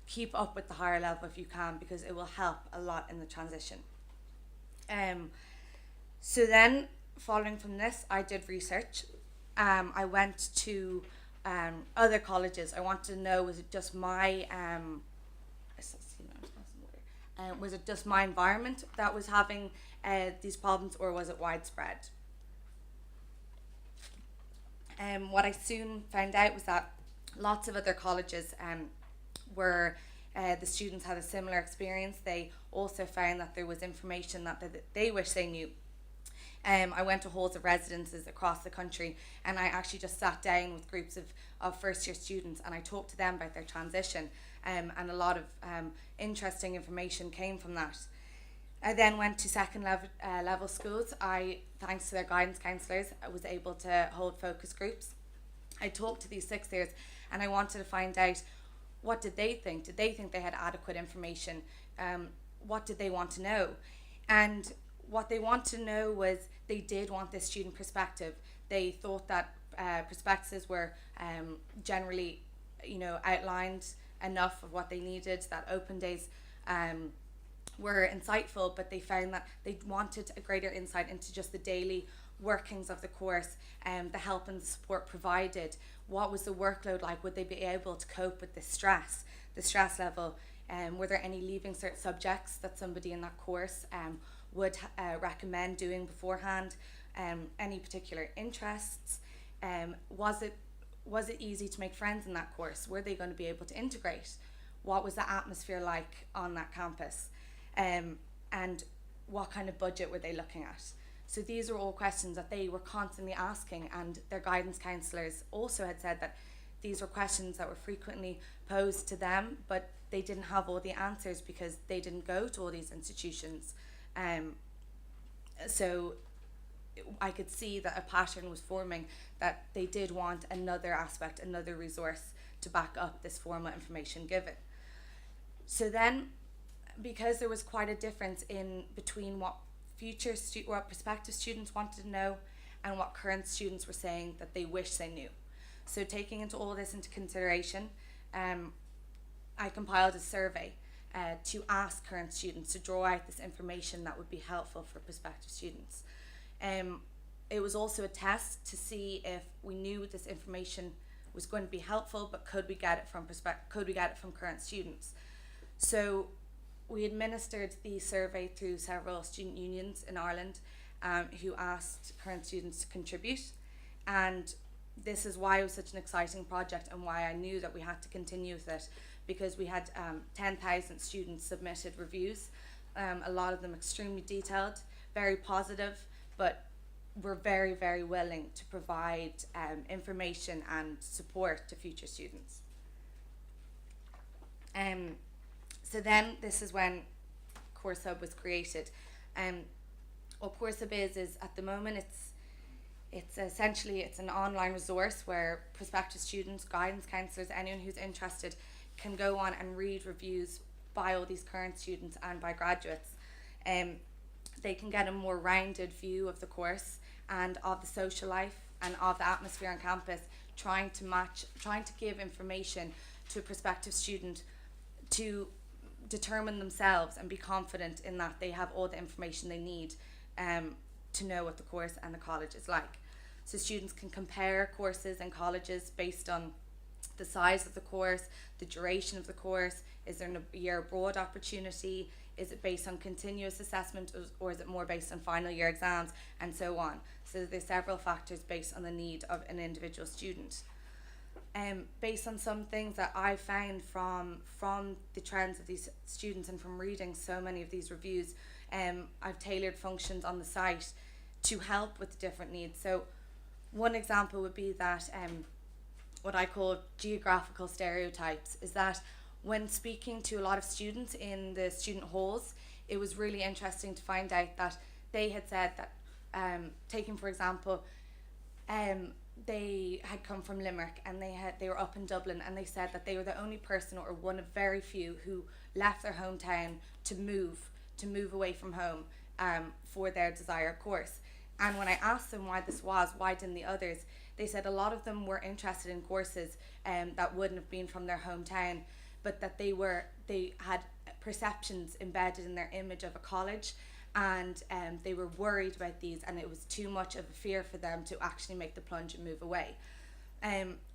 keep up with the higher level if you can, because it will help a lot in the transition. So then, following from this, I did research. I went to other colleges. I wanted to know, was it just my environment that was having these problems, or was it widespread? What I soon found out was that lots of other colleges where the students had a similar experience. They also found that there was information that they wish they knew. I went to halls of residences across the country, and I actually just sat down with groups of first year students, and I talked to them about their transition, and a lot of interesting information came from that. I then went to second level schools. Thanks to their guidance counsellors, I was able to hold focus groups. I talked to these sixth years, and I wanted to find out, what did they think? Did they think they had adequate information? What did they want to know? And what they want to know was they did want this student perspective. They thought that prospectuses were generally, outlined enough of what they needed, that open days were insightful, but they found that they wanted a greater insight into just the daily workings of the course, the help and support provided. What was the workload like? Would they be able to cope with the stress level? Were there any Leaving Cert subjects that somebody in that course would recommend doing beforehand? Any particular interests? Was it easy to make friends in that course? Were they going to be able to integrate? What was the atmosphere like on that campus? And what kind of budget were they looking at? So these are all questions that they were constantly asking, and their guidance counsellors also had said that these were questions that were frequently posed to them, but they didn't have all the answers because they didn't go to all these institutions. So I could see that a pattern was forming, that they did want another aspect, another resource to back up this formal information given. So then, because there was quite a difference in between what prospective students wanted to know and what current students were saying that they wish they knew. So taking all this into consideration, I compiled a survey to ask current students to draw out this information that would be helpful for prospective students. It was also a test to see if we knew this information was going to be helpful, but could we get it from current students? So we administered the survey through several student unions in Ireland who asked current students to contribute, and this is why it was such an exciting project and why I knew that we had to continue with it, because we had 10,000 students submitted reviews, a lot of them extremely detailed, very positive, but we're very, very willing to provide information and support to future students. So then this is when Course Hub was created. What Course Hub is at the moment, it's essentially an online resource where prospective students, guidance counsellors, anyone who's interested can go on and read reviews by all these current students and by graduates. They can get a more rounded view of the course and of the social life and of the atmosphere on campus, trying to give information to a prospective student to determine themselves and be confident in that they have all the information they need to know what the course and the college is like. So students can compare courses and colleges based on the size of the course, the duration of the course, is there a year abroad opportunity, is it based on continuous assessment, or is it more based on final year exams, and so on. So there's several factors based on the need of an individual student. Based on some things that I found from the trends of these students and from reading so many of these reviews, I've tailored functions on the site to help with the different needs. So one example would be that what I call geographical stereotypes is that when speaking to a lot of students in the student halls, it was really interesting to find out that they had said that, taking for example, they had come from Limerick and they were up in Dublin, and they said that they were the only person or one of very few who left their hometown to move away from home for their desired course. And when I asked them why this was, why didn't the others, they said a lot of them were interested in courses that wouldn't have been from their hometown, but that they had perceptions embedded in their image of a college, and they were worried about these, and it was too much of a fear for them to actually make the plunge and move away.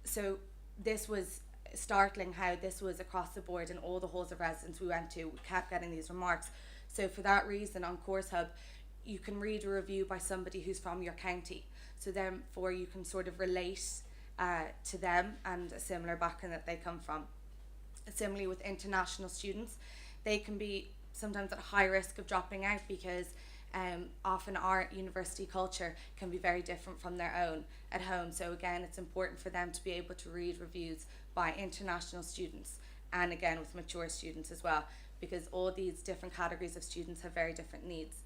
So this was startling how this was across the board in all the halls of residence we went to. We kept getting these remarks. So for that reason, on Course Hub, you can read a review by somebody who's from your county. So therefore you can sort of relate to them and a similar background that they come from. Similarly with international students, they can be sometimes at high risk of dropping out because often our university culture can be very different from their own at home. So again, it's important for them to be able to read reviews by international students, and again with mature students as well, because all these different categories of students have very different needs.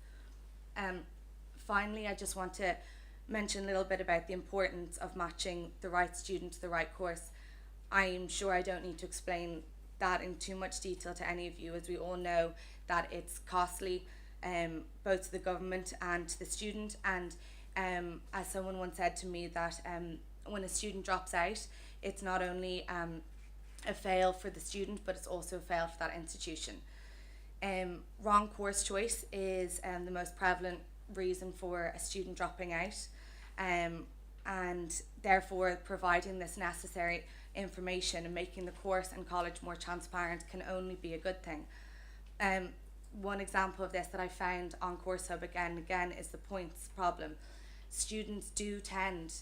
Finally, I just want to mention a little bit about the importance of matching the right student to the right course. I'm sure I don't need to explain that in too much detail to any of you, as we all know that it's costly, both to the government and to the student. And as someone once said to me, that when a student drops out, it's not only a fail for the student, but it's also a fail for that institution. Wrong course choice is the most prevalent reason for a student dropping out, and therefore providing this necessary information and making the course and college more transparent can only be a good thing. One example of this that I found on Course Hub again and again is the points problem. Students do tend,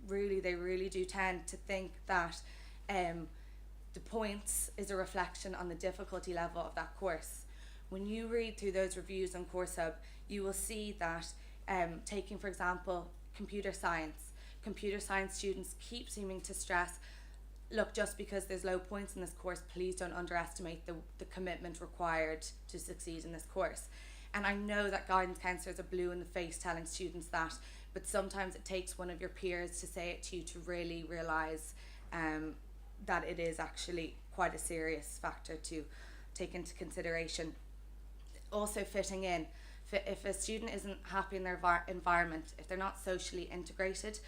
they really do tend to think that the points is a reflection on the difficulty level of that course. When you read through those reviews on Course Hub, you will see that taking for example computer science students keep seeming to stress, look, just because there's low points in this course, please don't underestimate the commitment required to succeed in this course. And I know that guidance counsellors are blue in the face telling students that, but sometimes it takes one of your peers to say it to you to really realise that it is actually quite a serious factor to take into consideration. Also fitting in. If a student isn't happy in their environment, if they're not socially integrated,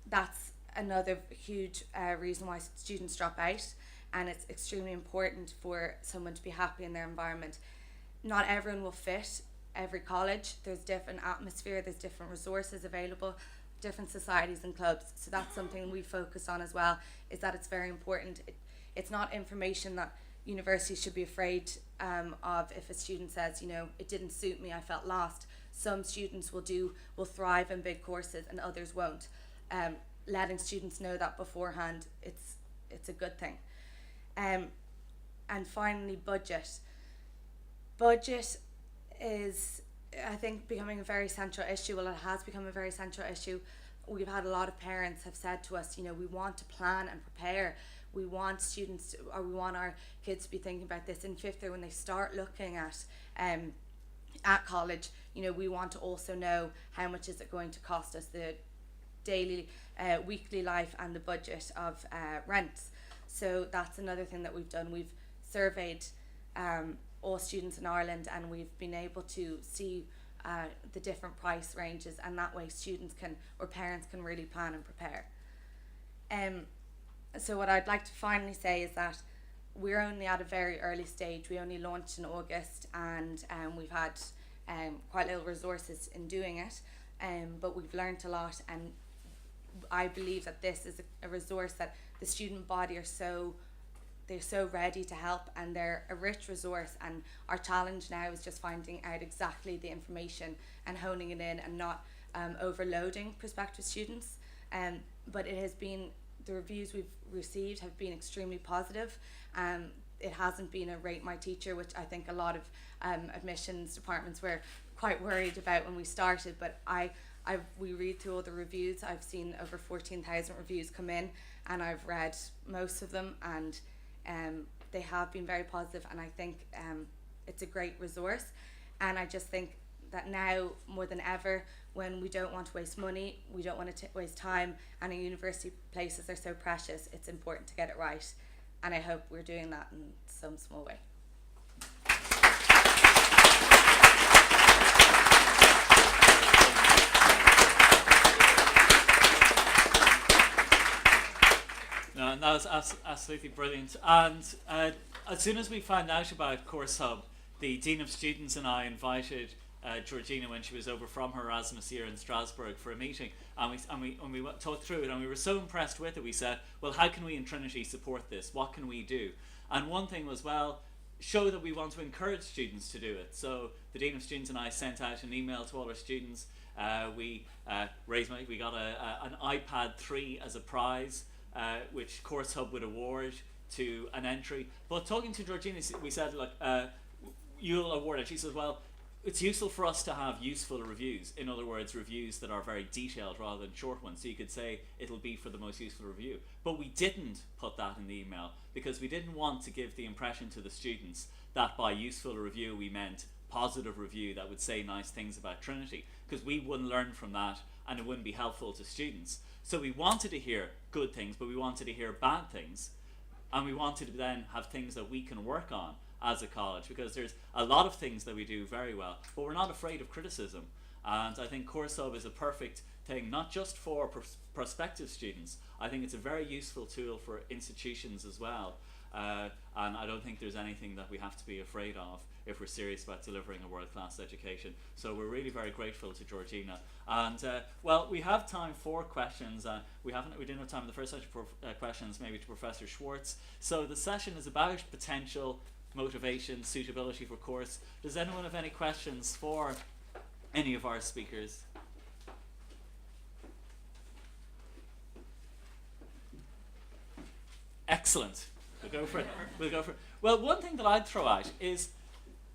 that's another huge reason why students drop out, and it's extremely important for someone to be happy in their environment. Not everyone will fit every college. There's different atmosphere, there's different resources available, different societies and clubs. So that's something we focus on as well, is that it's very important. It's not information that universities should be afraid of. If a student says, it didn't suit me, I felt lost. Some students will thrive in big courses and others won't. Letting students know that beforehand, it's a good thing. And finally, budget. Budget is, I think, becoming a very central issue. Well, it has become a very central issue. We've had a lot of parents have said to us, we want to plan and prepare. We want students we want our kids to be thinking about this in fifth year when they start looking at college. We want to also know how much is it going to cost us, the daily, weekly life and the budget of rents. So that's another thing that we've done. We've surveyed all students in Ireland, and we've been able to see the different price ranges, and that way students can, or parents can, really plan and prepare. So what I'd like to finally say is that we're only at a very early stage. We only launched in August, and we've had quite little resources in doing it, but we've learned a lot, and I believe that this is a resource that the student body they're so ready to help, and they're a rich resource, and our challenge now is just finding out exactly the information and honing it in, and not overloading prospective students. But it has been, the reviews we've received have been extremely positive. It hasn't been a rate my teacher, which I think a lot of admissions departments were quite worried about when we started, but we read through all the reviews. I've seen over 14,000 reviews come in, and I've read most of them, and they have been very positive, and I think it's a great resource. And I just think that now more than ever, when we don't want to waste money, we don't want to waste time, and our university places are so precious, it's important to get it right, and I hope we're doing that in some small way. No, and that was absolutely brilliant. And as soon as we found out about Course Hub, the Dean of Students and I invited Georgina when she was over from her Erasmus year in Strasbourg for a meeting, and we talked through it, and we were so impressed with it. We said, well, how can we in Trinity support this? What can we do? And one thing was, well, show that we want to encourage students to do it. So the Dean of Students and I sent out an email to all our students. We raised money. We got an iPad 3 as a prize, which Course Hub would award to an entry. But talking to Georgina, we said, look, you'll award it. She says, well, it's useful for us to have useful reviews. In other words, reviews that are very detailed rather than short ones. So you could say it'll be for the most useful review. But we didn't put that in the email because we didn't want to give the impression to the students that by useful review we meant positive review that would say nice things about Trinity, because we wouldn't learn from that and it wouldn't be helpful to students. So we wanted to hear good things, but we wanted to hear bad things, and we wanted to then have things that we can work on as a college, because there's a lot of things that we do very well, but we're not afraid of criticism. And I think Course Hub is a perfect thing, not just for prospective students. I think it's a very useful tool for institutions as well. And I don't think there's anything that we have to be afraid of if we're serious about delivering a world-class education. So we're really very grateful to Georgina. And well, we have time for questions. We didn't have time in the first session for questions, maybe to Professor Schwartz. So the session is about potential, motivation, suitability for course. Does anyone have any questions for any of our speakers? Excellent. We'll go for it. We'll go for it. Well, one thing that I'd throw out is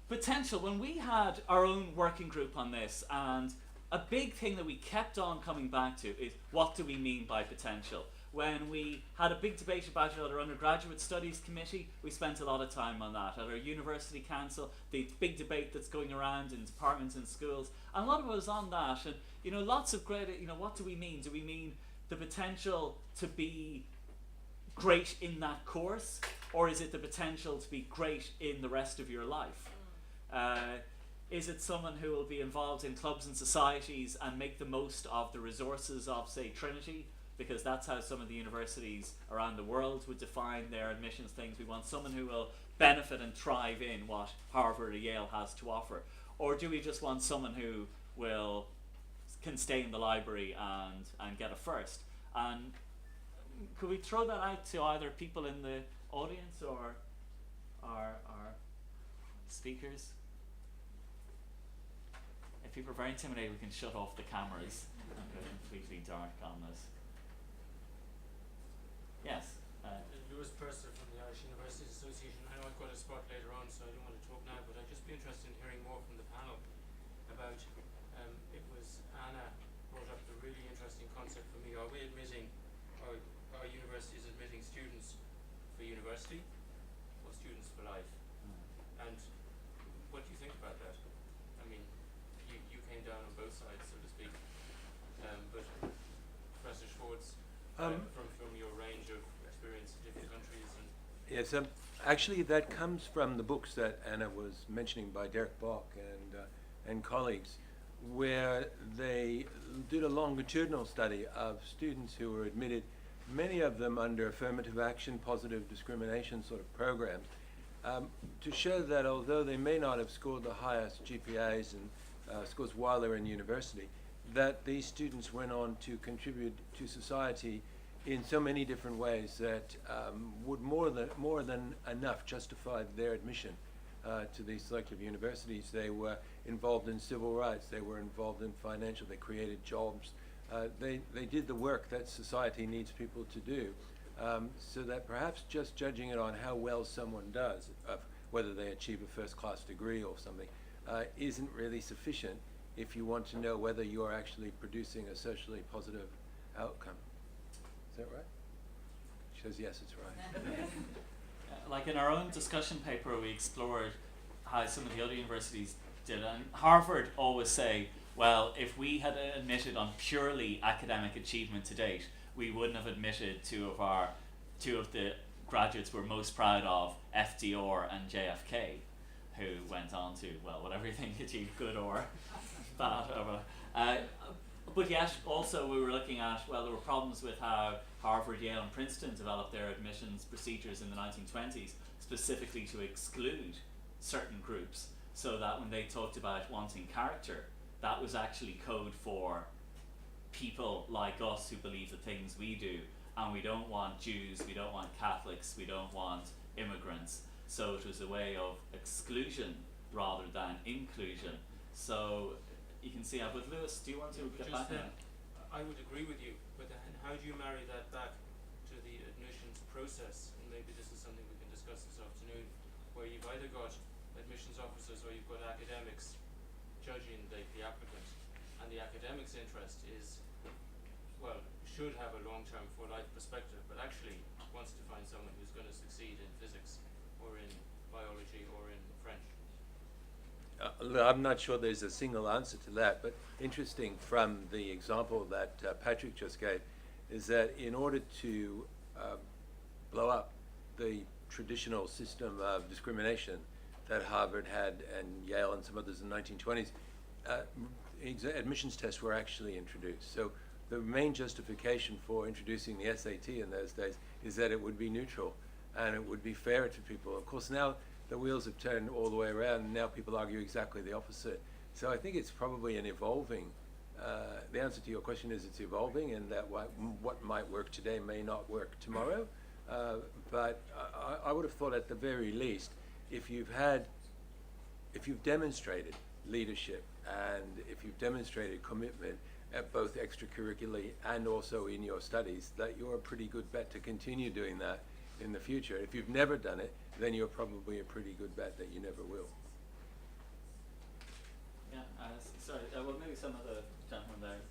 potential. When we had our own working group on this, and a big thing that we kept on coming back to is, what do we mean by potential? When we had a big debate about it at our undergraduate studies committee, we spent a lot of time on that. At our university council, the big debate that's going around in departments and schools, and a lot of it was on that. And lots of great, what do we mean? Do we mean the potential to be great in that course, or is it the potential to be great in the rest of your life? Is it someone who will be involved in clubs and societies and make the most of the resources of, say, Trinity? Because that's how some of the universities around the world would define their admissions things. We want someone who will benefit and thrive in what Harvard or Yale has to offer. Or do we just want someone who can stay in the library and get a first? And could we throw that out to either people in the audience or our speakers? If people are very intimidated, we can shut off the cameras and go completely dark on this. Yes? Lewis Purser from the Irish Universities Association. I know I've got a spot later on, so I don't want to talk now, but I'd just be interested in hearing more from the panel about, it was Anna brought up the really interesting concept for me. Are we admitting, are universities admitting students for university or students for life? And what do you think about that? I mean, you came down on both sides, so to speak, but Professor Schwartz, from your range of experience in different countries. And yes, Actually, that comes from the books that Anna was mentioning by Derek Bach and colleagues, where they did a longitudinal study of students who were admitted, many of them under affirmative action, positive discrimination sort of programs, to show that although they may not have scored the highest GPAs and scores while they were in university, that these students went on to contribute to society in so many different ways that would more than enough justify their admission to these selective universities. They were involved in civil rights, they were involved in financial, they created jobs. They did the work that society needs people to do, so that perhaps just judging it on how well someone does, whether they achieve a first-class degree or something, isn't really sufficient if you want to know whether you are actually producing a socially positive outcome. Is that right? She says yes, it's right. Like in our own discussion paper, we explored how some of the other universities did it. And Harvard always say, well, if we had admitted on purely academic achievement to date, we wouldn't have admitted two of the graduates we're most proud of, FDR and JFK, who went on to, well, whatever you think achieved, good or bad. But yet, also we were looking at, well, there were problems with how Harvard, Yale and Princeton developed their admissions procedures in the 1920s, specifically to exclude certain groups, so that when they talked about wanting character, that was actually code for people like us who believe the things we do, and we don't want Jews, we don't want Catholics, we don't want immigrants. So it was a way of exclusion rather than inclusion. So you can see, but Lewis, do you want to get back in? I would agree with you, but then how do you marry that back to the admissions process? And maybe this is something we can discuss this afternoon, where you've either got admissions officers or you've got academics judging the applicant, and the academic's interest is, well, should have a long-term for life perspective, but actually wants to find someone who's going to succeed in physics or in biology or in French. I'm not sure there's a single answer to that, but interesting from the example that Patrick just gave is that in order to blow up the traditional system of discrimination that Harvard had and Yale and some others in the 1920s, admissions tests were actually introduced. So the main justification for introducing the SAT in those days is that it would be neutral and it would be fair to people. Of course, now the wheels have turned all the way around, and now people argue exactly the opposite. So I think it's probably an evolving, the answer to your question is it's evolving, and that what might work today may not work tomorrow. But I would have thought at the very least, if you've demonstrated leadership and if you've demonstrated commitment at both extracurricularly and also in your studies, that you're a pretty good bet to continue doing that in the future. If you've never done it, then you're probably a pretty good bet that you never will. Yeah, sorry, well, maybe some of the gentlemen there.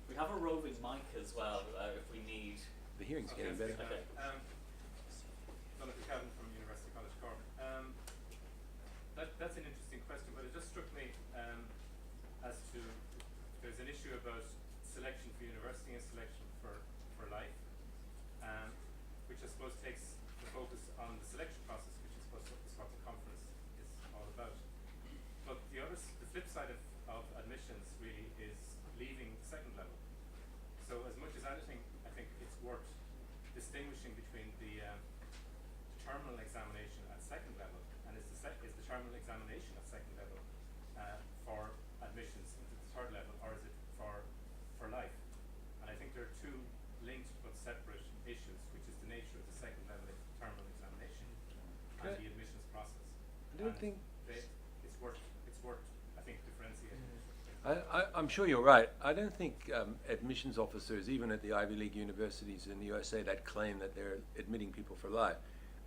We have a roving mic as well, if we need. The hearing's getting better. Okay. Jonathan Calvin from University College Cork. That's an interesting question, but it just struck me as to there's an issue about selection for university and selection for life, which I suppose takes the focus on the selection process, which is what the conference is all about. But the flip side of admissions really is leaving second level. So as much as anything, I think it's worth distinguishing between the terminal examination at second level and is the terminal examination at second level for admissions into the third level, or is it for life? And I think there are two linked but separate issues, which is the nature of the second level terminal examination and the admissions process. I don't think it's worth I think differentiating. I'm sure you're right. I don't think admissions officers, even at the Ivy League universities in the USA that claim that they're admitting people for life,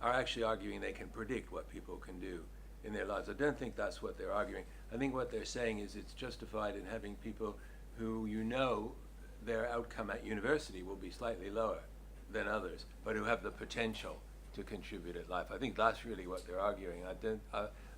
are actually arguing they can predict what people can do in their lives. I don't think that's what they're arguing. I think what they're saying is it's justified in having people who their outcome at university will be slightly lower than others, but who have the potential to contribute at life. I think that's really what they're arguing.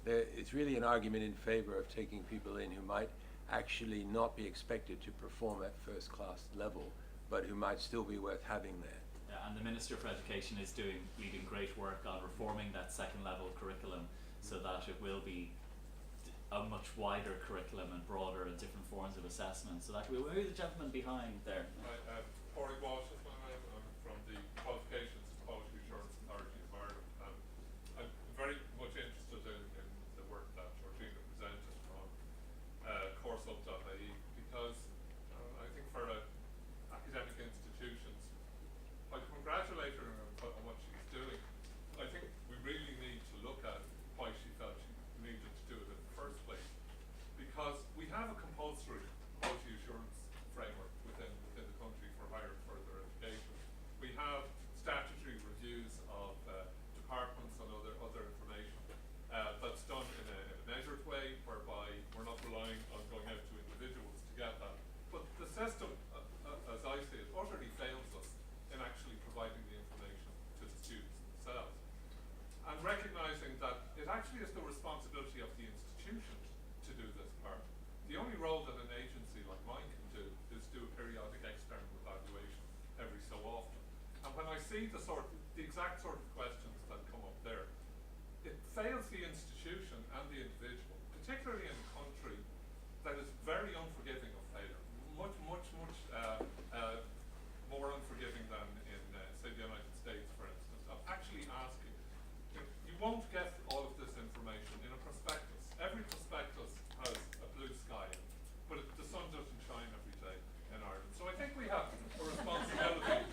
It's really an argument in favor of taking people in who might actually not be expected to perform at first class level, but who might still be worth having there. Yeah, and the Minister for Education is leading great work on reforming that second level curriculum so that it will be a much wider curriculum and broader and different forms of assessment. So that we'll be the gentleman behind there. Corey Walsh is my name. I'm from the Qualifications and Quality Assurance Authority of Ireland. I'm very much interested in the work that Georgina presented from CourseUp.ie because I think for academic institutions, I congratulate her on what she's doing. I think we really need to look at why she felt she needed to do it in the first place. Because we have a compulsory quality assurance framework within the country for higher and further education. We have statutory reviews of departments and other information that's done in a measured way, whereby we're not relying on going out to individuals to get that. But the system, as I see it, utterly fails us in actually providing the information to the students themselves. And recognising that it actually is the responsibility of the institution to do this part. The only role that an agency like mine can do is do a periodic external evaluation every so often. And when I see the exact sort of questions that come up there, it fails the institution and the individual, particularly in a country that is very unforgiving of failure, much more unforgiving than in, say, the United States, for instance, of actually asking. You won't get all of this information in a prospectus. Every prospectus has a blue sky, but the sun doesn't shine every day in Ireland. So I think we have a responsibility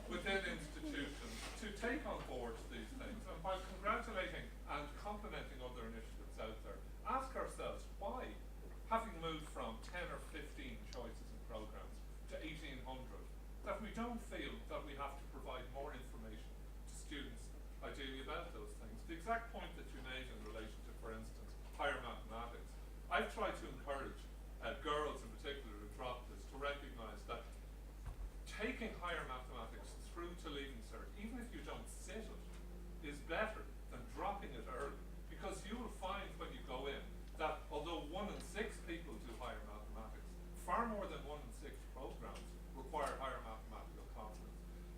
within institutions to take on board these things, and while congratulating and complimenting other initiatives out there, ask ourselves why, having moved from 10 or 15 choices and programs to 1,800, that we don't feel that we have to provide more information to students ideally about those things. The exact point that you made in relation to, for instance, higher mathematics, I've tried to encourage girls in particular who drop this to recognise that taking higher mathematics through to Leaving Cert, even if you don't sit it, is better than dropping it early. Because you will find when you go in that although 1 in 6 people do higher mathematics, far more than 1 in 6 programs require higher mathematical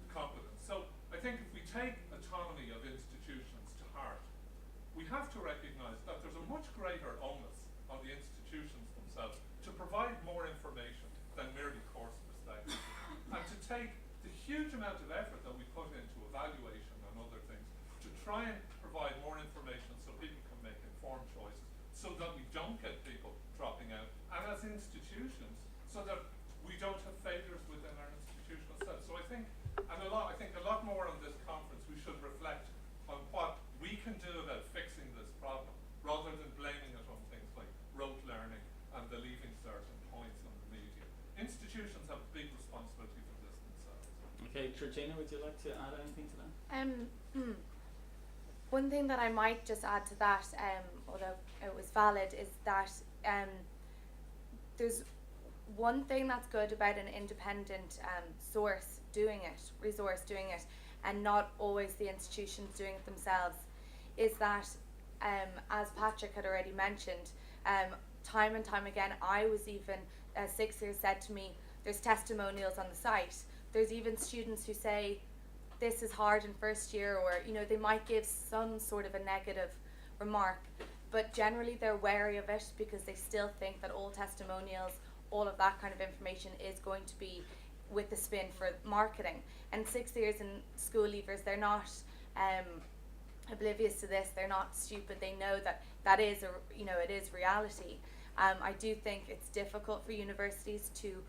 competence. So I think if we take autonomy of institutions to heart, we have to recognise that there's a much greater onus on the institutions themselves to provide more information than merely course perspective, and to take the huge amount of effort that we put into evaluation and other things to try and provide more information so people can make informed choices, so that we don't get people dropping out, and as institutions, so that we don't have failures within our institutional set. So I think a lot more on this conference we should reflect on what we can do about fixing this problem, rather than blaming it on things like rote learning and the Leaving Cert and points on the media. Institutions have a big responsibility for this themselves. Okay, Georgina, would you like to add anything to that? One thing that I might just add to that, although it was valid, is that there's one thing that's good about an independent resource doing it, and not always the institutions doing it themselves, is that, as Patrick had already mentioned, time and time again, I was even, sixth year said to me, there's testimonials on the site. There's even students who say, this is hard in first year, or they might give some sort of a negative remark, but generally they're wary of it because they still think that all testimonials, all of that kind of information is going to be with the spin for marketing. And 6 years in school leavers, they're not oblivious to this. They're not stupid. They know that is it is reality. I do think it's difficult for universities to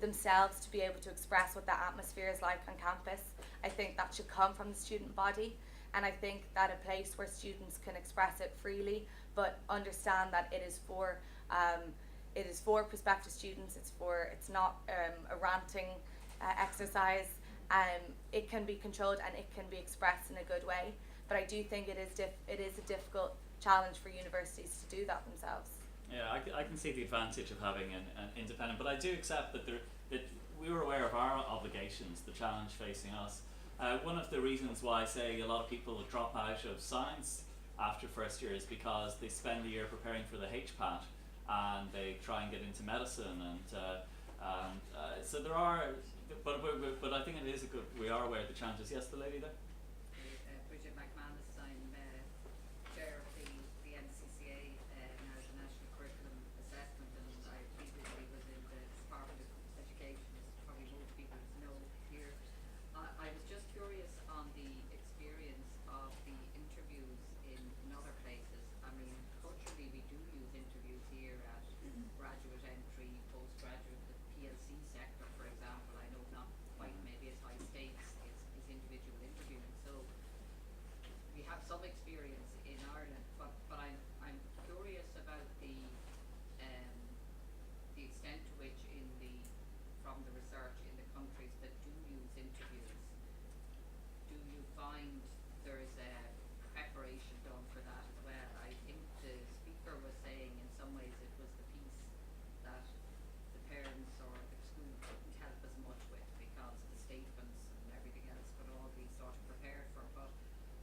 themselves to be able to express what the atmosphere is like on campus. I think that should come from the student body, and I think that a place where students can express it freely, but understand that it is for prospective students. It's not a ranting exercise. It can be controlled and it can be expressed in a good way. But I do think it is a difficult challenge for universities to do that themselves. Yeah, I can see the advantage of having an independent, but I do accept that we were aware of our obligations, the challenge facing us. One of the reasons why I say a lot of people drop out of science after first year is because they spend the year preparing for the HPAT and they try and get into medicine, and so But I think it is a good. We are aware of the challenges. Yes, the lady there. Bridget McManus, I'm chair of the NCCA, now the National Curriculum Assessment, and I previously was in the Department of Education, as probably most people know here. I was just curious on the experience of the interviews in other places. I mean, culturally we do use interviews here at graduate entry, postgraduate, the PLC sector, for example. I know not quite maybe as high stakes is individual interviewing. So we have some experience in Ireland, but I'm curious about the extent to which from the research in the countries that do use interviews, do you find there's a preparation done for that as well? I think the speaker was saying in some ways it was the piece that the parents or the school couldn't help as much with because the statements and everything else could all be sort of prepared for. But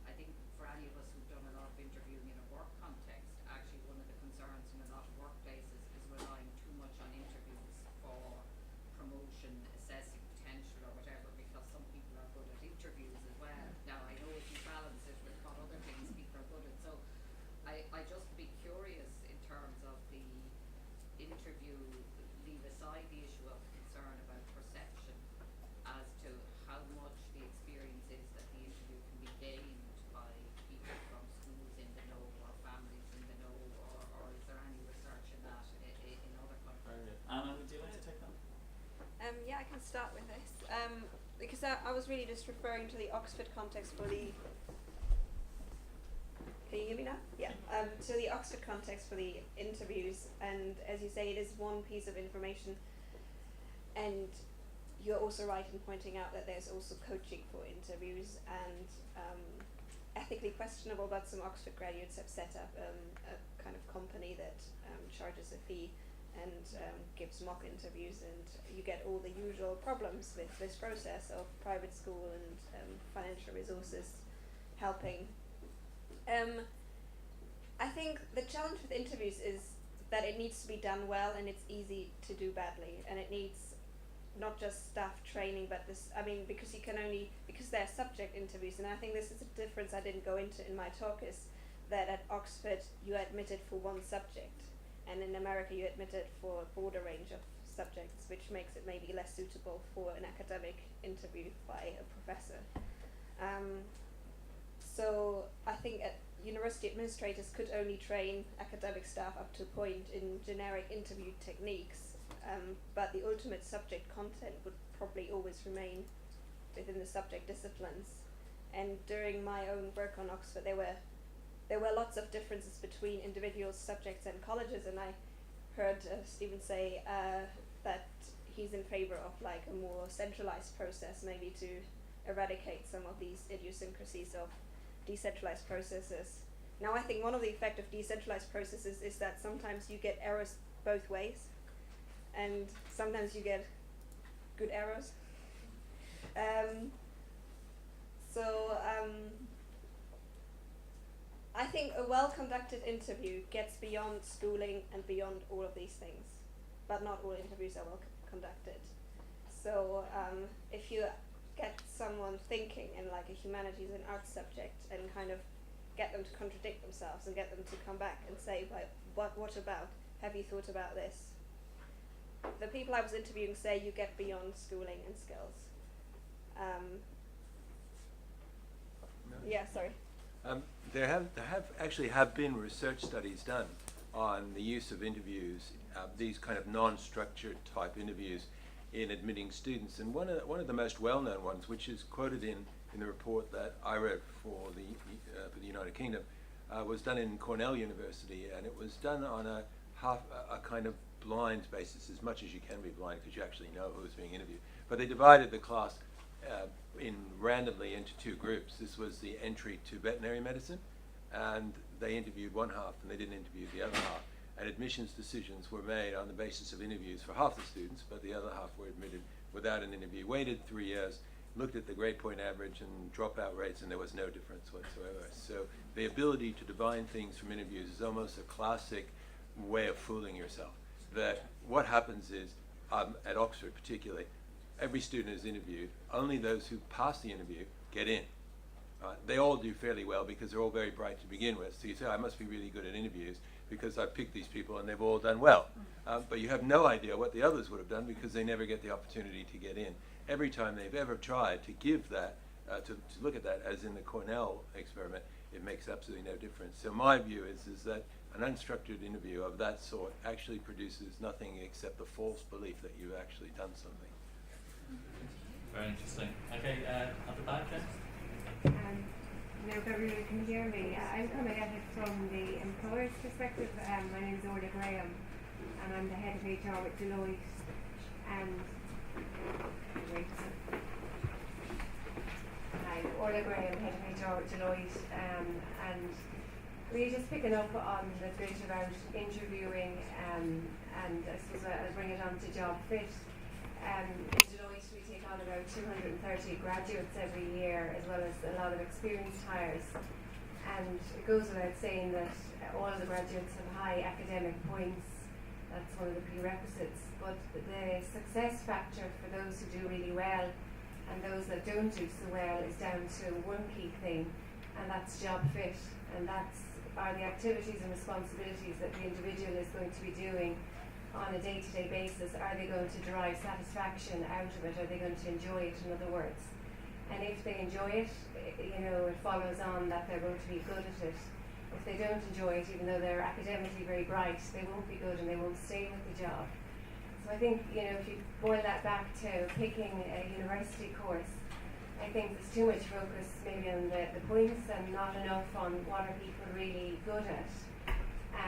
I think for any of us who've done a lot of interviewing in a work context, actually one of the concerns in a lot of workplaces is relying too much on interviews for promotion, assessing potential or whatever, because some people are good at interviews as well. Now I know if you balance it with what other things people are good at. So I just be curious in terms of the interview, leave aside the issue of concern about perception as to how much the experience is that the interview can be gained by people from schools in the know or families in the know, or is there any research in that in other countries? Very good. Anna, would you like to take that? Yeah, I can start with this because I was really just referring to the Oxford context for the. Can you hear me now? Yeah. So the Oxford context for the interviews, and as you say, it is one piece of information, and you're also right in pointing out that there's also coaching for interviews, and ethically questionable, but some Oxford graduates have set up a kind of company that charges a fee and gives mock interviews, and you get all the usual problems with this process of private school and financial resources helping. I think the challenge with interviews is that it needs to be done well, and it's easy to do badly, and it needs not just staff training, but because they're subject interviews, and I think this is a difference I didn't go into in my talk, is that at Oxford you are admitted for one subject, and in America you admitted for a broader range of subjects, which makes it maybe less suitable for an academic interview by a professor. So I think at university administrators could only train academic staff up to a point in generic interview techniques, but the ultimate subject content would probably always remain within the subject disciplines. And during my own work on Oxford, there were lots of differences between individual subjects and colleges, and I heard Stephen say that he's in favor of like a more centralized process, maybe to eradicate some of these idiosyncrasies of decentralized processes. Now I think one of the effects of decentralized processes is that sometimes you get errors both ways, and sometimes you get good errors. I think a well-conducted interview gets beyond schooling and beyond all of these things, but not all interviews are well conducted. So if you get someone thinking in like a humanities and arts subject and kind of get them to contradict themselves and get them to come back and say, what about? Have you thought about this? The people I was interviewing say you get beyond schooling and skills. Yeah, sorry. There have been research studies done on the use of interviews, these kind of non-structured type interviews in admitting students, and one of the most well-known ones, which is quoted in the report that I wrote for the United Kingdom, was done in Cornell University, and it was done on a kind of blind basis, as much as you can be blind because you actually know who's being interviewed. But they divided the class randomly into two groups. This was the entry to veterinary medicine, and they interviewed one half and they didn't interview the other half. And admissions decisions were made on the basis of interviews for half the students, but the other half were admitted without an interview. Waited 3 years, looked at the grade point average and dropout rates, and there was no difference whatsoever. So the ability to divine things from interviews is almost a classic way of fooling yourself. That what happens is, at Oxford particularly, every student is interviewed. Only those who pass the interview get in. They all do fairly well because they're all very bright to begin with. So you say, I must be really good at interviews because I picked these people and they've all done well. But you have no idea what the others would have done because they never get the opportunity to get in. Every time they've ever tried to give that, to look at that, as in the Cornell experiment, it makes absolutely no difference. So my view is that an unstructured interview of that sort actually produces nothing except the false belief that you've actually done something. Very interesting. Okay, at the back then. Now if everyone can hear me, I'm coming at it from the employer's perspective. My name is Orla Graham and I'm the head of HR with Deloitte, and I'm Orla Graham, head of HR with Deloitte, and we're just picking up on the bit about interviewing, and I suppose I'll bring it on to job fit. In Deloitte we take on about 230 graduates every year, as well as a lot of experienced hires, and it goes without saying that all of the graduates have high academic points. That's one of the prerequisites, but the success factor for those who do really well and those that don't do so well is down to one key thing, and that's job fit, and are the activities and responsibilities that the individual is going to be doing on a day-to-day basis. Are they going to derive satisfaction out of it? Are they going to enjoy it, in other words? And if they enjoy it, it follows on that they're going to be good at it. If they don't enjoy it, even though they're academically very bright, they won't be good and they won't stay with the job. So I think, if you boil that back to picking a university course, I think there's too much focus maybe on the points and not enough on what are people really good at,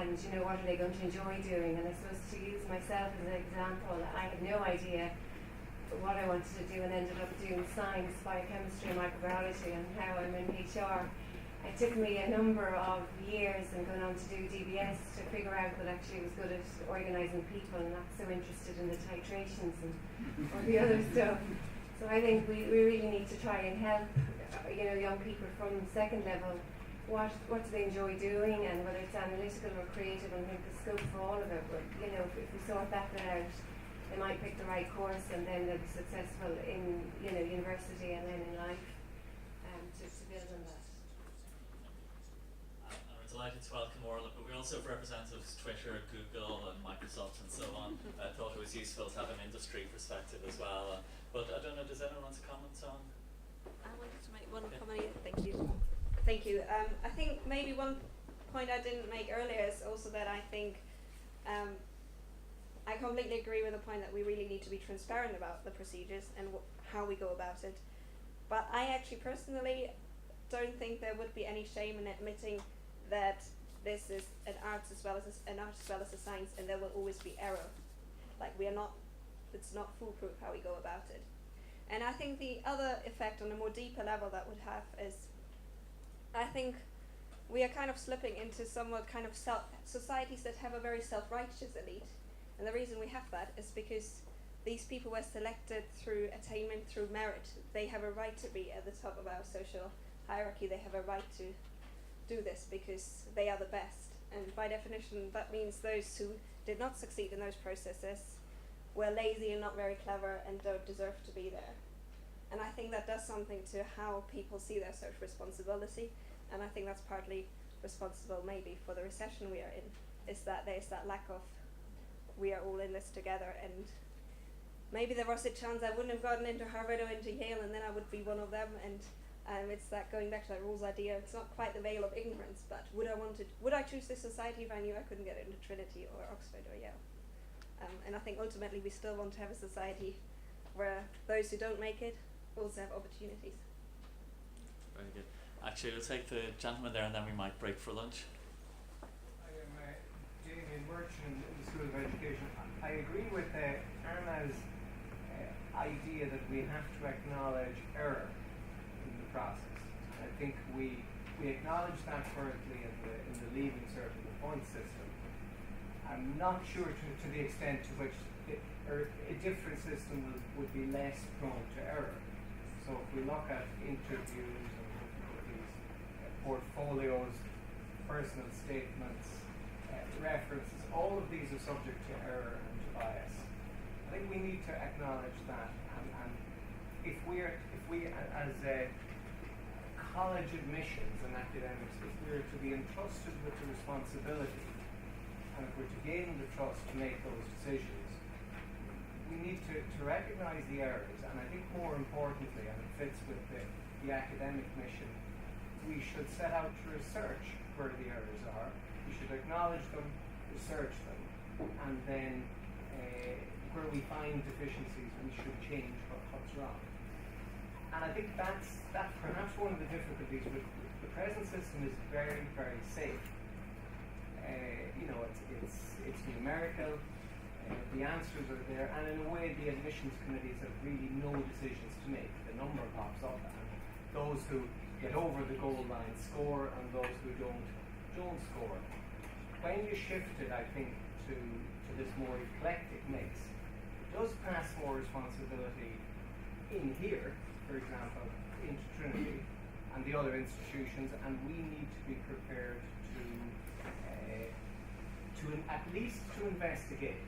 and what are they going to enjoy doing. And I suppose, to use myself as an example, I had no idea what I wanted to do and ended up doing science, biochemistry and microbiology, and now I'm in HR. It took me a number of years and going on to do DBS to figure out that actually I was good at organising people and not so interested in the titrations and all the other stuff. So I think we really need to try and help young people from second level. What do they enjoy doing, and whether it's analytical or creative, and I think the scope for all of it. But if we sort that out, they might pick the right course and then they'll be successful in university and then in life, to build on that. We're delighted to welcome Orla, but we also have representatives Twitter, Google and Microsoft and so on. I thought it was useful to have an industry perspective as well. But I don't know, does anyone want to comment on? I wanted to make one comment. Thank you. I think maybe one point I didn't make earlier is also that I think I completely agree with the point that we really need to be transparent about the procedures and how we go about it. But I actually personally don't think there would be any shame in admitting that this is an art as well as a science, and there will always be error. It's not foolproof how we go about it. And I think the other effect on a more deeper level that would have is, I think we are kind of slipping into somewhat kind of societies that have a very self-righteous elite. And the reason we have that is because these people were selected through attainment, through merit. They have a right to be at the top of our social hierarchy. They have a right to do this because they are the best. And by definition, that means those who did not succeed in those processes were lazy and not very clever and don't deserve to be there. And I think that does something to how people see their social responsibility, and I think that's partly responsible maybe for the recession we are in, is that there's that lack of, we are all in this together, and maybe there was a chance I wouldn't have gotten into Harvard or into Yale and then I would be one of them, and it's that going back to that rules idea, it's not quite the veil of ignorance, but would I choose this society if I knew I couldn't get into Trinity or Oxford or Yale? And I think ultimately we still want to have a society where those who don't make it also have opportunities. Very good. Actually, we'll take the gentleman there and then we might break for lunch. I am Damien Merchant in the School of Education. I agree with Arna's idea that we have to acknowledge error in the process. I think we acknowledge that currently in the leaving cert and the point system. I'm not sure to the extent to which a different system would be less prone to error. So if we look at interviews and difficulties, portfolios, personal statements, references, all of these are subject to error and to bias. I think we need to acknowledge that And if we as college admissions and academics, if we're to be entrusted with the responsibility, and if we're to gain the trust to make those decisions, we need to recognise the errors, and I think more importantly, and it fits with the academic mission, we should set out to research where the errors are. We should acknowledge them, research them, and then where we find deficiencies, we should change what's wrong. And I think that's perhaps one of the difficulties with the present system is very, very safe. It's numerical, the answers are there, and in a way the admissions committees have really no decisions to make. The number pops up, and those who get over the goal line score, and those who don't score. When you shift it, I think, to this more eclectic mix, it does pass more responsibility in here, for example, into Trinity and the other institutions, and we need to be prepared to at least to investigate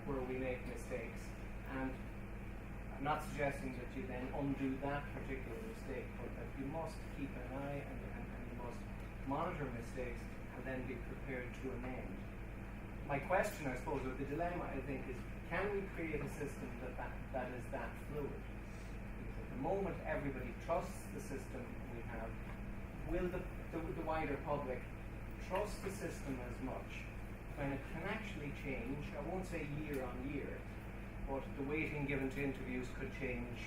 where we make mistakes. And I'm not suggesting that you then undo that particular mistake, but that you must keep an eye and you must monitor mistakes and then be prepared to amend. My question, I suppose, or the dilemma, I think, is can we create a system that is that fluid? Because at the moment everybody trusts the system we have. Will the wider public trust the system as much when it can actually change? I won't say year on year, but the weighting given to interviews could change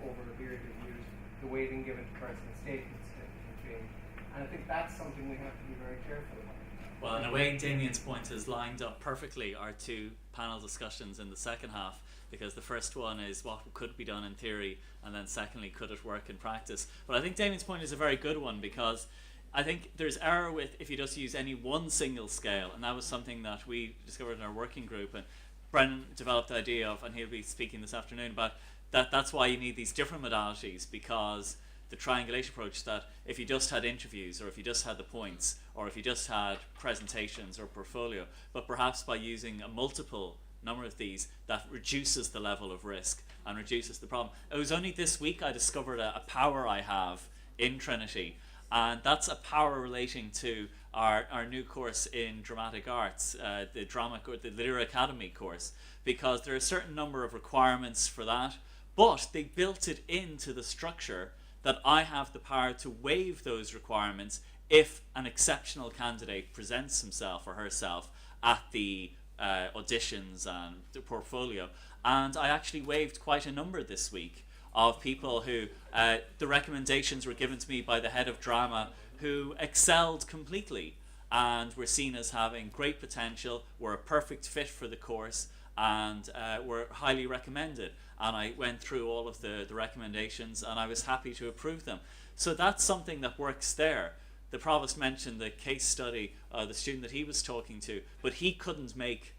over a period of years. The weighting given to personal statements can change. And I think that's something we have to be very careful about. Well, in a way, Damien's point has lined up perfectly our two panel discussions in the second half, because the first one is what could be done in theory, and then secondly, could it work in practice? But I think Damien's point is a very good one, because I think there's error with if you just use any one single scale, and that was something that we discovered in our working group, and Brennan developed the idea of, and he'll be speaking this afternoon about that's why you need these different modalities, because the triangulation approach, that if you just had interviews, or if you just had the points, or if you just had presentations or portfolio, but perhaps by using a multiple number of these, that reduces the level of risk and reduces the problem. It was only this week I discovered a power I have in Trinity, and that's a power relating to our new course in dramatic arts, the Lyra Academy course, because there are a certain number of requirements for that, but they built it into the structure that I have the power to waive those requirements if an exceptional candidate presents himself or herself at the auditions and the portfolio. And I actually waived quite a number this week of people who the recommendations were given to me by the head of drama, who excelled completely and were seen as having great potential, were a perfect fit for the course, and were highly recommended. And I went through all of the recommendations, and I was happy to approve them. So that's something that works there. The Provost mentioned the case study, the student that he was talking to, but he couldn't make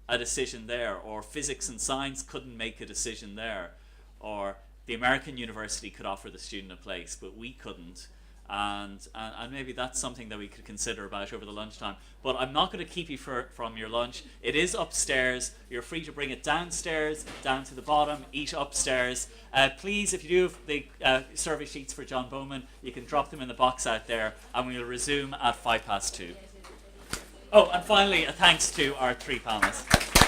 a decision there, or physics and science couldn't make a decision there, or the American university could offer the student a place, but we couldn't. And maybe that's something that we could consider about over the lunchtime. But I'm not going to keep you from your lunch. It is upstairs. You're free to bring it downstairs, down to the bottom, eat upstairs. Please, if you do have the survey sheets for John Bowman, you can drop them in the box out there, and we will resume at 2:05. Oh, and finally, a thanks to our three panelists.